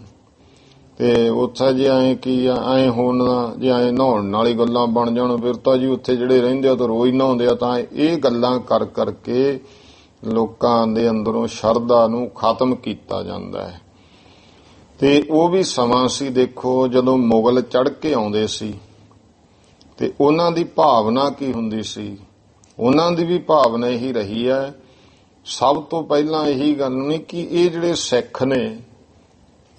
ਤੇ ਉੱਥੇ ਜੇ ਐਂ ਕੀ ਐਂ ਹੋਣਾ, ਜੇ ਐਂ ਨਹਾਉਣ ਵਾਲੀ ਗੱਲਾਂ ਬਣ ਜਾਣ, ਫਿਰ ਤਾਂ ਜੀ ਉੱਥੇ ਜਿਹੜੇ ਰਹਿੰਦੇ ਆ ਤਾਂ ਰੋਜ਼ ਨਹਾਉਂਦੇ ਆ। ਤਾਂ ਇਹ ਗੱਲਾਂ ਕਰ ਕਰਕੇ ਲੋਕਾਂ ਦੇ ਅੰਦਰੋਂ ਸ਼ਰਧਾ ਨੂੰ ਖਤਮ ਕੀਤਾ ਜਾਂਦਾ ਹੈ। ਤੇ ਉਹ ਵੀ ਸਮਾਂ ਸੀ ਦੇਖੋ ਜਦੋਂ ਮੁਗਲ ਚੜ੍ਹ ਕੇ ਆਉਂਦੇ ਸੀ, ਤੇ ਉਹਨਾਂ ਦੀ ਭਾਵਨਾ ਕੀ ਹੁੰਦੀ ਸੀ? ਉਹਨਾਂ ਦੀ ਵੀ ਭਾਵਨਾ ਇਹੀ ਰਹੀ ਹੈ, ਸਭ ਤੋਂ ਪਹਿਲਾਂ ਇਹੀ ਗੱਲ ਨਹੀਂ ਕਿ ਇਹ ਜਿਹੜੇ ਸਿੱਖ ਨੇ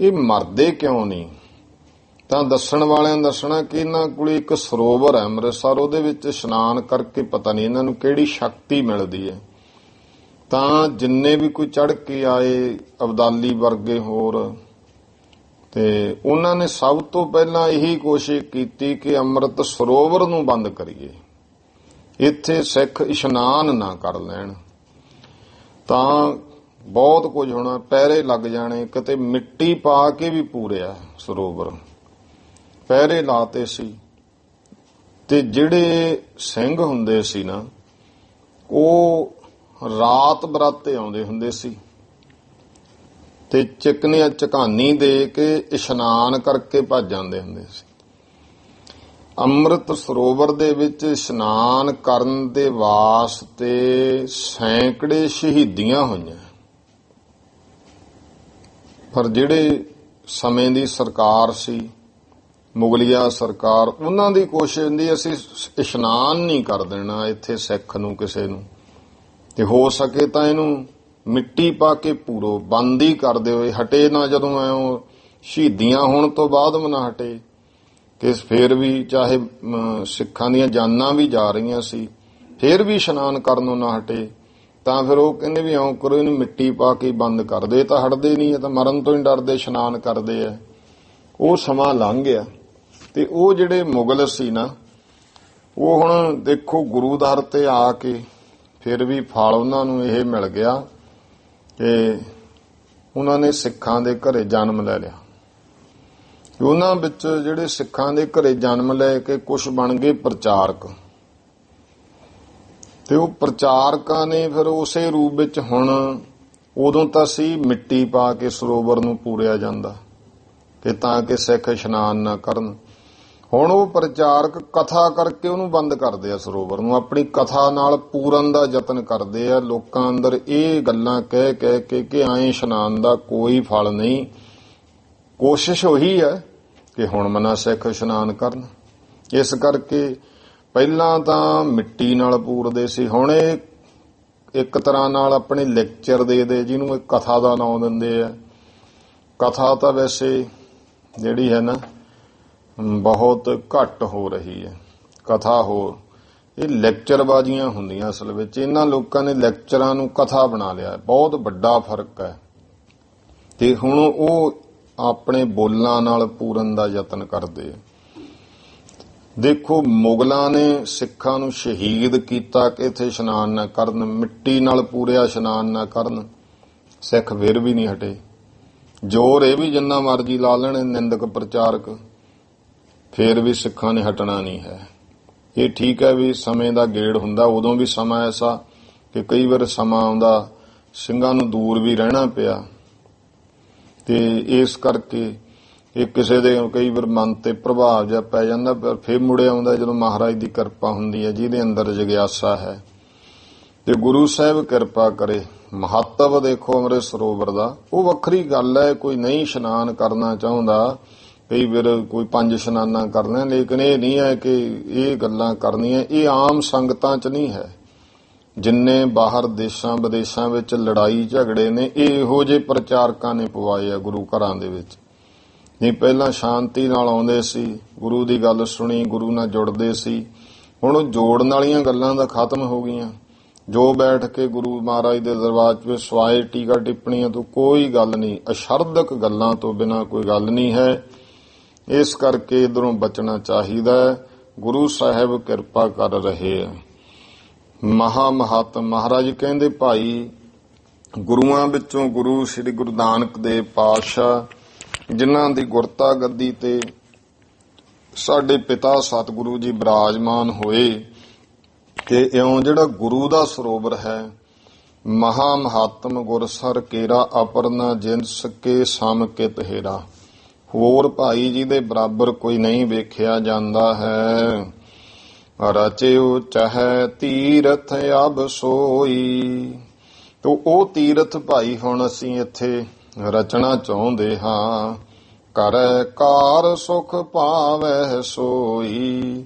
ਇਹ ਮਰਦੇ ਕਿਉਂ ਨਹੀਂ। ਤਾਂ ਦੱਸਣ ਵਾਲਿਆਂ ਦੱਸਣਾ ਕਿ ਇਹਨਾਂ ਕੋਲ ਇੱਕ ਸਰੋਵਰ ਹੈ ਅੰਮ੍ਰਿਤਸਰ, ਉਹਦੇ ਵਿੱਚ ਇਸ਼ਨਾਨ ਕਰਕੇ ਪਤਾ ਨਹੀਂ ਇਹਨਾਂ ਨੂੰ ਕਿਹੜੀ ਸ਼ਕਤੀ ਮਿਲਦੀ ਹੈ। ਤਾਂ ਜਿੰਨੇ ਵੀ ਕੋਈ ਚੜ੍ਹ ਕੇ ਆਏ ਅਬਦਾਲੀ ਵਰਗੇ ਹੋਰ, ਤੇ ਉਹਨਾਂ ਨੇ ਸਭ ਤੋਂ ਪਹਿਲਾਂ ਇਹੀ ਕੋਸ਼ਿਸ਼ ਕੀਤੀ ਕਿ ਅੰਮ੍ਰਿਤ ਸਰੋਵਰ ਨੂੰ ਬੰਦ ਕਰੀਏ, ਇੱਥੇ ਸਿੱਖ ਇਸ਼ਨਾਨ ਨਾ ਕਰ ਲੈਣ। ਤਾਂ ਬਹੁਤ ਕੁਝ ਹੋਣਾ, ਪਹਿਰੇ ਲੱਗ ਜਾਣੇ, ਕਿਤੇ ਮਿੱਟੀ ਪਾ ਕੇ ਵੀ ਪੂਰਿਆ ਸਰੋਵਰ, ਪਹਿਰੇ ਲਾਤੇ ਸੀ। ਤੇ ਜਿਹੜੇ ਸਿੰਘ ਹੁੰਦੇ ਸੀ ਨਾ, ਉਹ ਰਾਤ ਬਰਾਤੇ ਆਉਂਦੇ ਹੁੰਦੇ ਸੀ, ਤੇ ਚਿਕਨੀਆਂ ਝਕਾਨੀ ਦੇ ਕੇ ਇਸ਼ਨਾਨ ਕਰਕੇ ਭੱਜ ਜਾਂਦੇ ਹੁੰਦੇ ਸੀ। ਅੰਮ੍ਰਿਤ ਸਰੋਵਰ ਦੇ ਵਿੱਚ ਇਸ਼ਨਾਨ ਕਰਨ ਦੇ ਵਾਸਤੇ ਸੈਂਕੜੇ ਸ਼ਹੀਦੀਆਂ ਹੋਈਆਂ, ਪਰ ਜਿਹੜੇ ਸਮੇਂ ਦੀ ਸਰਕਾਰ ਸੀ, ਮੁਗਲਿਆ ਸਰਕਾਰ, ਉਹਨਾਂ ਦੀ ਕੋਸ਼ਿਸ਼ ਹੁੰਦੀ ਅਸੀਂ ਇਸ਼ਨਾਨ ਨਹੀਂ ਕਰ ਦੇਣਾ ਇੱਥੇ ਸਿੱਖ ਨੂੰ ਕਿਸੇ ਨੂੰ, ਤੇ ਹੋ ਸਕੇ ਤਾਂ ਇਹਨੂੰ ਮਿੱਟੀ ਪਾ ਕੇ ਪੂਰੋ ਬੰਦ ਹੀ ਕਰ ਦਿਓ, ਹਟੇ ਨਾ। ਜਦੋਂ ਐਂ ਸ਼ਹੀਦੀਆਂ ਹੋਣ ਤੋਂ ਬਾਅਦ ਵੀ ਨਾ ਹਟੇ, ਕਿ ਫਿਰ ਵੀ ਚਾਹੇ ਸਿੱਖਾਂ ਦੀਆਂ ਜਾਨਾਂ ਵੀ ਜਾ ਰਹੀਆਂ ਸੀ, ਫਿਰ ਵੀ ਇਸ਼ਨਾਨ ਕਰਨੋਂ ਨਾ ਹਟੇ। ਤਾਂ ਫਿਰ ਉਹ ਕਹਿੰਦੇ ਵੀ ਇਉਂ ਕਰੋ, ਇਹਨੂੰ ਮਿੱਟੀ ਪਾ ਕੇ ਬੰਦ ਕਰ ਦੇ। ਤਾਂ ਹਟਦੇ ਨਹੀਂ, ਤਾਂ ਮਰਨ ਤੋਂ ਹੀ ਡਰਦੇ ਇਸ਼ਨਾਨ ਕਰਦੇ ਆ। ਉਹ ਸਮਾਂ ਲੰਘ ਗਿਆ, ਤੇ ਉਹ ਜਿਹੜੇ ਮੁਗਲ ਸੀ ਨਾ, ਉਹ ਹੁਣ ਦੇਖੋ ਗੁਰੂ ਦਰ ਤੇ ਆ ਕੇ ਫਿਰ ਵੀ ਫਲ ਉਹਨਾਂ ਨੂੰ ਇਹ ਮਿਲ ਗਿਆ ਕਿ ਉਹਨਾਂ ਨੇ ਸਿੱਖਾਂ ਦੇ ਘਰੇ ਜਨਮ ਲੈ ਲਿਆ। ਉਹਨਾਂ ਵਿੱਚ ਜਿਹੜੇ ਸਿੱਖਾਂ ਦੇ ਘਰੇ ਜਨਮ ਲੈ ਕੇ ਕੁਝ ਬਣ ਗਏ ਪ੍ਰਚਾਰਕ, ਤੇ ਉਹ ਪ੍ਰਚਾਰਕਾਂ ਨੇ ਫਿਰ ਉਸੇ ਰੂਪ ਵਿੱਚ ਹੁਣ, ਉਦੋਂ ਤਾਂ ਸੀ ਮਿੱਟੀ ਪਾ ਕੇ ਸਰੋਵਰ ਨੂੰ ਪੂਰਿਆ ਜਾਂਦਾ ਕਿ ਤਾਂ ਕਿ ਸਿੱਖ ਇਸ਼ਨਾਨ ਨਾ ਕਰਨ। ਹੁਣ ਉਹ ਪ੍ਰਚਾਰਕ ਕਥਾ ਕਰਕੇ ਉਹਨੂੰ ਬੰਦ ਕਰਦੇ ਆ, ਸਰੋਵਰ ਨੂੰ ਆਪਣੀ ਕਥਾ ਨਾਲ ਪੂਰਨ ਦਾ ਯਤਨ ਕਰਦੇ ਆ। ਲੋਕਾਂ ਅੰਦਰ ਇਹ ਗੱਲਾਂ ਕਹਿ ਕਹਿ ਕੇ ਕਿ ਐਂ ਇਸ਼ਨਾਨ ਦਾ ਕੋਈ ਫਲ ਨਹੀਂ। ਕੋਸ਼ਿਸ਼ ਉਹੀ ਹੈ ਕਿ ਹੁਣ ਮਨਾ ਸਿੱਖ ਇਸ਼ਨਾਨ ਕਰਨ। ਇਸ ਕਰਕੇ ਪਹਿਲਾਂ ਤਾਂ ਮਿੱਟੀ ਨਾਲ ਪੂਰਦੇ ਸੀ, ਹੁਣ ਇਹ ਇੱਕ ਤਰ੍ਹਾਂ ਨਾਲ ਆਪਣੇ ਲੈਕਚਰ ਦੇ ਜਿਹਨੂੰ ਇੱਕ ਕਥਾ ਦਾ ਨਾਮ ਦਿੰਦੇ ਆ। ਕਥਾ ਤਾਂ ਵੈਸੇ ਜਿਹੜੀ ਹੈ ਨਾ ਬਹੁਤ ਘੱਟ ਹੋ ਰਹੀ ਹੈ। ਕਥਾ ਇਹ ਲੈਕਚਰਬਾਜ਼ੀਆਂ ਹੁੰਦੀਆਂ ਅਸਲ ਵਿੱਚ। ਇਹਨਾਂ ਲੋਕਾਂ ਨੇ ਲੈਕਚਰਾਂ ਨੂੰ ਕਥਾ ਬਣਾ ਲਿਆ, ਬਹੁਤ ਵੱਡਾ ਫਰਕ ਹੈ। ਤੇ ਹੁਣ ਉਹ ਆਪਣੇ ਬੋਲਾਂ ਨਾਲ ਪੂਰਨ ਦਾ ਯਤਨ ਕਰਦੇ ਆ। ਦੇਖੋ, ਮੁਗਲਾਂ ਨੇ ਸਿੱਖਾਂ ਨੂੰ ਸ਼ਹੀਦ ਕੀਤਾ ਕਿ ਇੱਥੇ ਇਸ਼ਨਾਨ ਨਾ ਕਰਨ, ਮਿੱਟੀ ਨਾਲ ਪੂਰਿਆ ਇਸ਼ਨਾਨ ਨਾ ਕਰਨ। ਸਿੱਖ ਫਿਰ ਵੀ ਨਹੀਂ ਹਟੇ। ਜ਼ੋਰ ਇਹ ਵੀ ਜਿੰਨਾ ਮਰਜ਼ੀ ਲਾ ਲੈਣ ਨਿੰਦਕ ਪ੍ਰਚਾਰਕ, ਫੇਰ ਵੀ ਸਿੱਖਾਂ ਨੇ ਹਟਣਾ ਨਹੀਂ ਹੈ। ਇਹ ਠੀਕ ਹੈ ਵੀ ਸਮੇਂ ਦਾ ਗੇੜ ਹੁੰਦਾ, ਉਦੋਂ ਵੀ ਸਮਾਂ ਐਸਾ ਕਿ ਕਈ ਵਾਰ ਸਮਾਂ ਆਉਂਦਾ ਸਿੰਘਾਂ ਨੂੰ ਦੂਰ ਵੀ ਰਹਿਣਾ ਪਿਆ। ਤੇ ਇਸ ਕਰਕੇ ਇਹ ਕਿਸੇ ਦੇ ਕਈ ਵਾਰ ਮਨ ਤੇ ਪ੍ਰਭਾਵ ਜਿਹਾ ਪੈ ਜਾਂਦਾ, ਪਰ ਫੇਰ ਮੁੜੇ ਆਉਂਦਾ ਜਦੋਂ ਮਹਾਰਾਜ ਦੀ ਕਿਰਪਾ ਹੁੰਦੀ ਹੈ, ਜਿਹਦੇ ਅੰਦਰ ਜਗਿਆਸਾ ਹੈ। ਤੇ ਗੁਰੂ ਸਾਹਿਬ ਕਿਰਪਾ ਕਰੇ। ਮਹੱਤਵ ਦੇਖੋ ਅੰਮ੍ਰਿਤ ਸਰੋਵਰ ਦਾ, ਉਹ ਵੱਖਰੀ ਗੱਲ ਹੈ। ਕੋਈ ਨਹੀਂ ਇਸ਼ਨਾਨ ਕਰਨਾ ਚਾਹੁੰਦਾ, ਕਈ ਵਾਰ ਕੋਈ 5 ਇਸ਼ਨਾਨਾਂ ਕਰਨਾ, ਲੇਕਿਨ ਇਹ ਨਹੀਂ ਹੈ ਕਿ ਇਹ ਗੱਲਾਂ ਕਰਨੀਆਂ। ਇਹ ਆਮ ਸੰਗਤਾਂ 'ਚ ਨਹੀਂ ਹੈ। ਜਿੰਨੇ ਬਾਹਰ ਦੇਸ਼ਾਂ ਵਿਦੇਸ਼ਾਂ ਵਿੱਚ ਲੜਾਈ ਝਗੜੇ ਨੇ, ਇਹ ਇਹੋ ਜਿਹੇ ਪ੍ਰਚਾਰਕਾਂ ਨੇ ਪਵਾਏ ਆ ਗੁਰੂ ਘਰਾਂ ਦੇ ਵਿੱਚ। ਨਹੀਂ ਪਹਿਲਾਂ ਸ਼ਾਂਤੀ ਨਾਲ ਆਉਂਦੇ ਸੀ, ਗੁਰੂ ਦੀ ਗੱਲ ਸੁਣੀ, ਗੁਰੂ ਨਾਲ ਜੁੜਦੇ ਸੀ। ਹੁਣ ਉਹ ਜੋੜਨ ਵਾਲੀਆਂ ਗੱਲਾਂ ਤਾਂ ਖਤਮ ਹੋ ਗਈਆਂ। ਜੋ ਬੈਠ ਕੇ ਗੁਰੂ ਮਹਾਰਾਜ ਦੇ ਦਰਬਾਰ 'ਚ ਸਵਾਏ ਟੀਕਾ ਟਿੱਪਣੀਆਂ ਤੋਂ ਕੋਈ ਗੱਲ ਨਹੀਂ, ਅਸ਼ਰਦਕ ਗੱਲਾਂ ਤੋਂ ਬਿਨਾਂ ਕੋਈ ਗੱਲ ਨਹੀਂ ਹੈ। ਇਸ ਕਰਕੇ ਇਧਰੋਂ ਬਚਣਾ ਚਾਹੀਦਾ ਹੈ। ਗੁਰੂ ਸਾਹਿਬ ਕਿਰਪਾ ਕਰ ਰਹੇ ਆ। ਮਹਾਤਮ ਮਹਾਰਾਜ ਕਹਿੰਦੇ, ਭਾਈ ਗੁਰੂਆਂ ਵਿੱਚੋਂ ਗੁਰੂ ਸ੍ਰੀ ਗੁਰੂ ਨਾਨਕ ਦੇਵ ਪਾਤਸ਼ਾਹ, ਜਿਨ੍ਹਾਂ ਦੀ ਗੁਰਤਾ ਗੱਦੀ ਤੇ ਸਾਡੇ ਪਿਤਾ ਸਤਿਗੁਰੂ ਜੀ ਬਿਰਾਜਮਾਨ ਹੋਏ, ਕਿ ਇਉਂ ਜਿਹੜਾ ਗੁਰੂ ਦਾ ਸਰੋਵਰ ਹੈ, ਮਹਾਤਮ ਗੁਰਸਰ ਕੇਰਾ ਅਪਰਨਾ ਜਿਨਸ ਕੇ ਸਮ ਕਿਤ ਹੇਰਾ। ਹੋਰ ਭਾਈ ਜੀ ਦੇ ਬਰਾਬਰ ਕੋਈ ਨਹੀਂ ਵੇਖਿਆ ਜਾਂਦਾ ਹੈ। ਰਚਿਓ ਚਾਹੇ ਤੀਰਥ ਅਬ ਸੋਈ। ਤੋ ਉਹ ਤੀਰਥ ਭਾਈ ਹੁਣ ਅਸੀਂ ਇੱਥੇ ਰਚਣਾ ਚਾਹੁੰਦੇ ਹਾਂ। ਕਰੈ ਕਾਰ ਸੁਖ ਪਾਵੈ ਸੋਈ।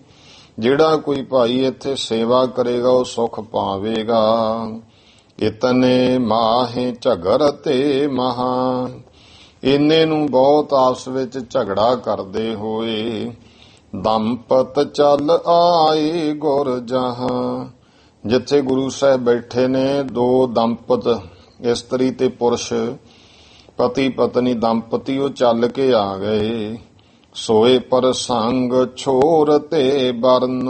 ਜਿਹੜਾ ਕੋਈ ਭਾਈ ਇੱਥੇ ਸੇਵਾ ਕਰੇਗਾ ਉਹ ਸੁਖ ਪਾਵੇਗਾ। ਇਤਨੇ ਮਾਹੇ ਝਗਰ ਤੇ ਮਹਾ। ਇੰਨੇ ਨੂੰ ਬਹੁਤ ਆਪਸ ਵਿੱਚ ਝਗੜਾ ਕਰਦੇ ਹੋਏ, ਦੰਪਤ ਚੱਲ ਆਏ ਗੁਰ ਜਹਾਂ। ਜਿੱਥੇ ਗੁਰੂ ਸਾਹਿਬ ਬੈਠੇ ਨੇ, 2 ਦੰਪਤ, ਇਸਤਰੀ ਤੇ ਪੁਰਸ਼, ਪਤੀ ਪਤਨੀ ਦੰਪਤੀ, ਉਹ ਚੱਲ ਕੇ ਆ ਗਏ। ਸੋਏ ਪ੍ਰਸੰਗ ਛੋਰ ਤੇ ਬਰਨ।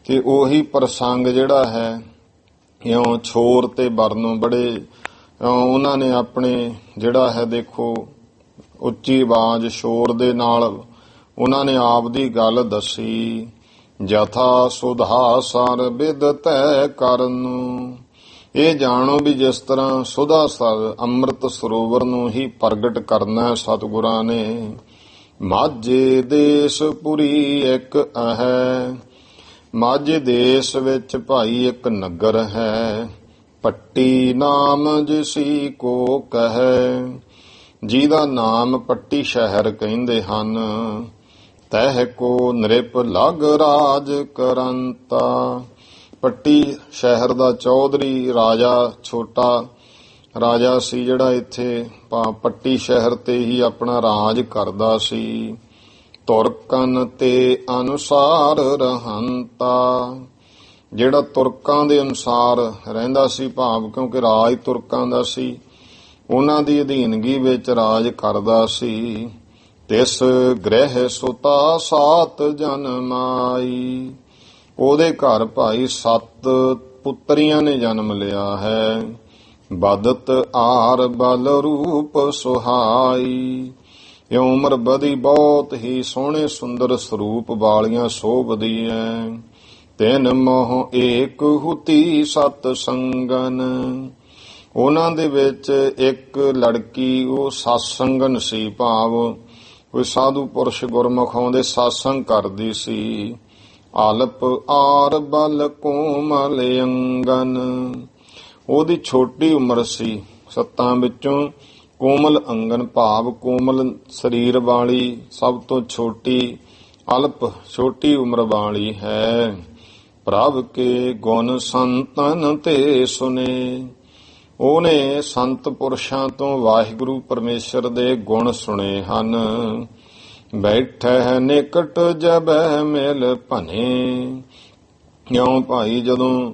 ਕਿ ਉਹੀ ਪ੍ਰਸੰਗ ਜਿਹੜਾ ਹੈ, ਇਉਂ ਛੋਰ ਤੇ ਬਰਨ, ਬੜੇ ਉਹਨਾਂ ਨੇ ਆਪਣੇ ਜਿਹੜਾ ਹੈ ਦੇਖੋ ਉੱਚੀ ਆਵਾਜ਼ ਸ਼ੋਰ ਦੇ ਨਾਲ ਉਹਨਾਂ ਨੇ ਆਪ ਦੀ ਗੱਲ ਦੱਸੀ। ਜਥਾ ਸੁਧਾ ਸਰ ਬਿਦ ਤੈ ਕਰਨ। ਇਹ ਜਾਣੋ ਵੀ ਜਿਸ ਤਰ੍ਹਾਂ ਸੁਧਾ ਸਰ ਅੰਮ੍ਰਿਤ ਸਰੋਵਰ ਨੂੰ ਹੀ ਪ੍ਰਗਟ ਕਰਨਾ ਸਤਿਗੁਰਾਂ ਨੇ। ਮਾਝੇ ਦੇਸ਼ ਪੁਰੀ ਇੱਕ ਹੈ। ਮਾਝੇ ਦੇਸ਼ ਵਿੱਚ ਭਾਈ ਇੱਕ ਨਗਰ ਹੈ। ਪੱਟੀ ਨਾਮ ਜਿਸੀ ਕੋ ਕਹੈ। ਜਿਹਦਾ ਨਾਮ ਪੱਟੀ ਸ਼ਹਿਰ ਕਹਿੰਦੇ ਹਨ। ਤਹਿ ਕੋ ਨ੍ਰਿਪ ਲਗ ਰਾਜ ਕਰੰਤਾ। ਪੱਟੀ ਸ਼ਹਿਰ ਦਾ ਚੌਧਰੀ ਰਾਜਾ, ਛੋਟਾ ਰਾਜਾ ਸੀ ਜਿਹੜਾ ਇੱਥੇ ਪੱਟੀ ਸ਼ਹਿਰ ਤੇ ਹੀ ਆਪਣਾ ਰਾਜ ਕਰਦਾ ਸੀ। ਤੁਰਕਨ ਤੇ ਅਨੁਸਾਰ ਰਹੰਤਾ। ਜਿਹੜਾ ਤੁਰਕਾਂ ਦੇ ਅਨੁਸਾਰ ਰਹਿੰਦਾ ਸੀ, ਭਾਵ ਕਿਉਂਕਿ ਰਾਜ ਤੁਰਕਾਂ ਦਾ ਸੀ, ਉਹਨਾਂ ਦੀ ਅਧੀਨਗੀ ਵਿੱਚ ਰਾਜ ਕਰਦਾ ਸੀ। ਤਿਸ ਗ੍ਰਹਿ ਸੁਤਾ 7 ਜਨਮਾਈ। ਉਹਦੇ ਘਰ ਭਾਈ 7 ਪੁੱਤਰੀਆਂ ਨੇ ਜਨਮ ਲਿਆ ਹੈ। ਬਦਤ ਆਰ ਬਲ ਰੂਪ ਸੁਹਾਈ। ਇਹ ਉਮਰ ਵਧੀ ਬਹੁਤ ਹੀ ਸੋਹਣੇ ਸੁੰਦਰ ਸਰੂਪ ਵਾਲੀਆਂ ਸੋਭਦੀ ਐ। 3 ਮੋਹ ਏਕ ਹੁਤੀ 7 ਸੰਗਨ। ਉਹਨਾਂ ਦੇ ਵਿੱਚ ਇੱਕ ਲੜਕੀ ਉਹ ਸਤਸੰਗਨ ਸੀ, ਭਾਵ ਕੋਈ ਸਾਧੂ ਪੁਰਸ਼ ਗੁਰਮੁਖ ਆਉਂਦੇ ਸਾਸੰਗ ਕਰਦੀ ਸੀ। ਆਲਪ ਆਰ ਬਲ ਕੋਮਲ ਅੰਗਨ, ਉਹਦੀ ਛੋਟੀ ਉਮਰ ਸੀ, 7 ਵਿੱਚੋਂ ਕੋਮਲ ਅੰਗਨ ਭਾਵ ਕੋਮਲ ਸਰੀਰ ਵਾਲੀ, ਸਭ ਤੋਂ ਛੋਟੀ, ਅਲਪ ਛੋਟੀ ਉਮਰ ਵਾਲੀ ਹੈ। ਪ੍ਰਭ ਕੇ ਗੁਣ ਸੰਤਨ ਤੇ ਸੁਨੇ, ਉਹਨੇ ਸੰਤ ਪੁਰਸ਼ਾਂ ਤੋਂ ਵਾਹਿਗੁਰੂ ਪਰਮੇਸ਼ਰ ਦੇ ਗੁਣ ਸੁਣੇ ਹਨ। ਬੈਠੈ ਨਿਕਟ ਜਬੈ ਮਿਲ ਭਨੇ, ਕਿਉਂ ਭਾਈ ਜਦੋਂ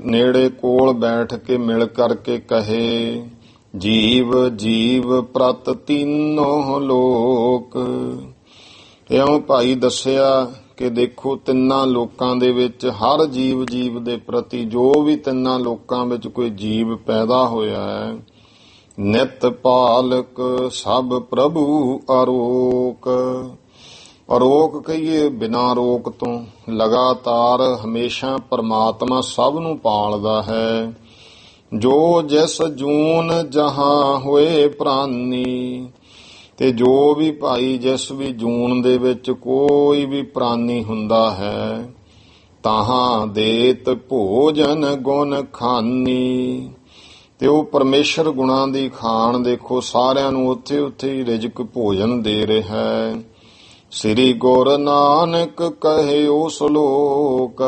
ਨੇੜੇ ਕੋਲ ਬੈਠ ਕੇ ਮਿਲ ਕਰਕੇ ਕਹੇ, ਜੀਵ ਜੀਵ ਪ੍ਰਤ ਤੀਨੋਂ ਲੋਕ। ਇਉਂ ਭਾਈ ਦੱਸਿਆ ਕਿ ਦੇਖੋ ਤਿੰਨਾਂ ਲੋਕਾਂ ਦੇ ਵਿੱਚ ਹਰ ਜੀਵ ਜੀਵ ਦੇ ਪ੍ਰਤੀ, ਜੋ ਵੀ ਤਿੰਨਾਂ ਲੋਕਾਂ ਵਿੱਚ ਕੋਈ ਜੀਵ ਪੈਦਾ ਹੋਇਆ ਹੈ, ਨਿਤ ਪਾਲਕ ਸਭ ਪ੍ਰਭੂ ਅਰੋਕ। ਅਰੋਕ ਕਹੀਏ ਬਿਨਾਂ ਰੋਕ ਤੋਂ, ਲਗਾਤਾਰ ਹਮੇਸ਼ਾ ਪਰਮਾਤਮਾ ਸਭ ਨੂੰ ਪਾਲਦਾ ਹੈ। ਜੋ ਜਿਸ ਜੂਨ ਜਹਾਂ ਹੋਏ ਪ੍ਰਾਨੀ, ਤੇ ਜੋ ਵੀ ਭਾਈ ਜਿਸ ਵੀ ਜੂਨ ਦੇ ਵਿੱਚ ਕੋਈ ਵੀ ਪ੍ਰਾਨੀ ਹੁੰਦਾ ਹੈ, ਤਾਹਾਂ ਦੇਤ ਭੋਜਨ ਗੁਣ ਖਾਨੀ, ਤੇ ਉਹ ਪਰਮੇਸ਼ਰ ਗੁਣਾਂ ਦੀ ਖਾਣ ਦੇਖੋ ਸਾਰਿਆਂ ਨੂੰ ਉੱਥੇ ਉੱਥੇ ਹੀ ਰਿਜ਼ਕ ਭੋਜਨ ਦੇ ਰਿਹਾ ਹੈ। ਸ੍ਰੀ ਗੁਰੂ ਨਾਨਕ ਕਹਿਓ ਸ਼ਲੋਕ,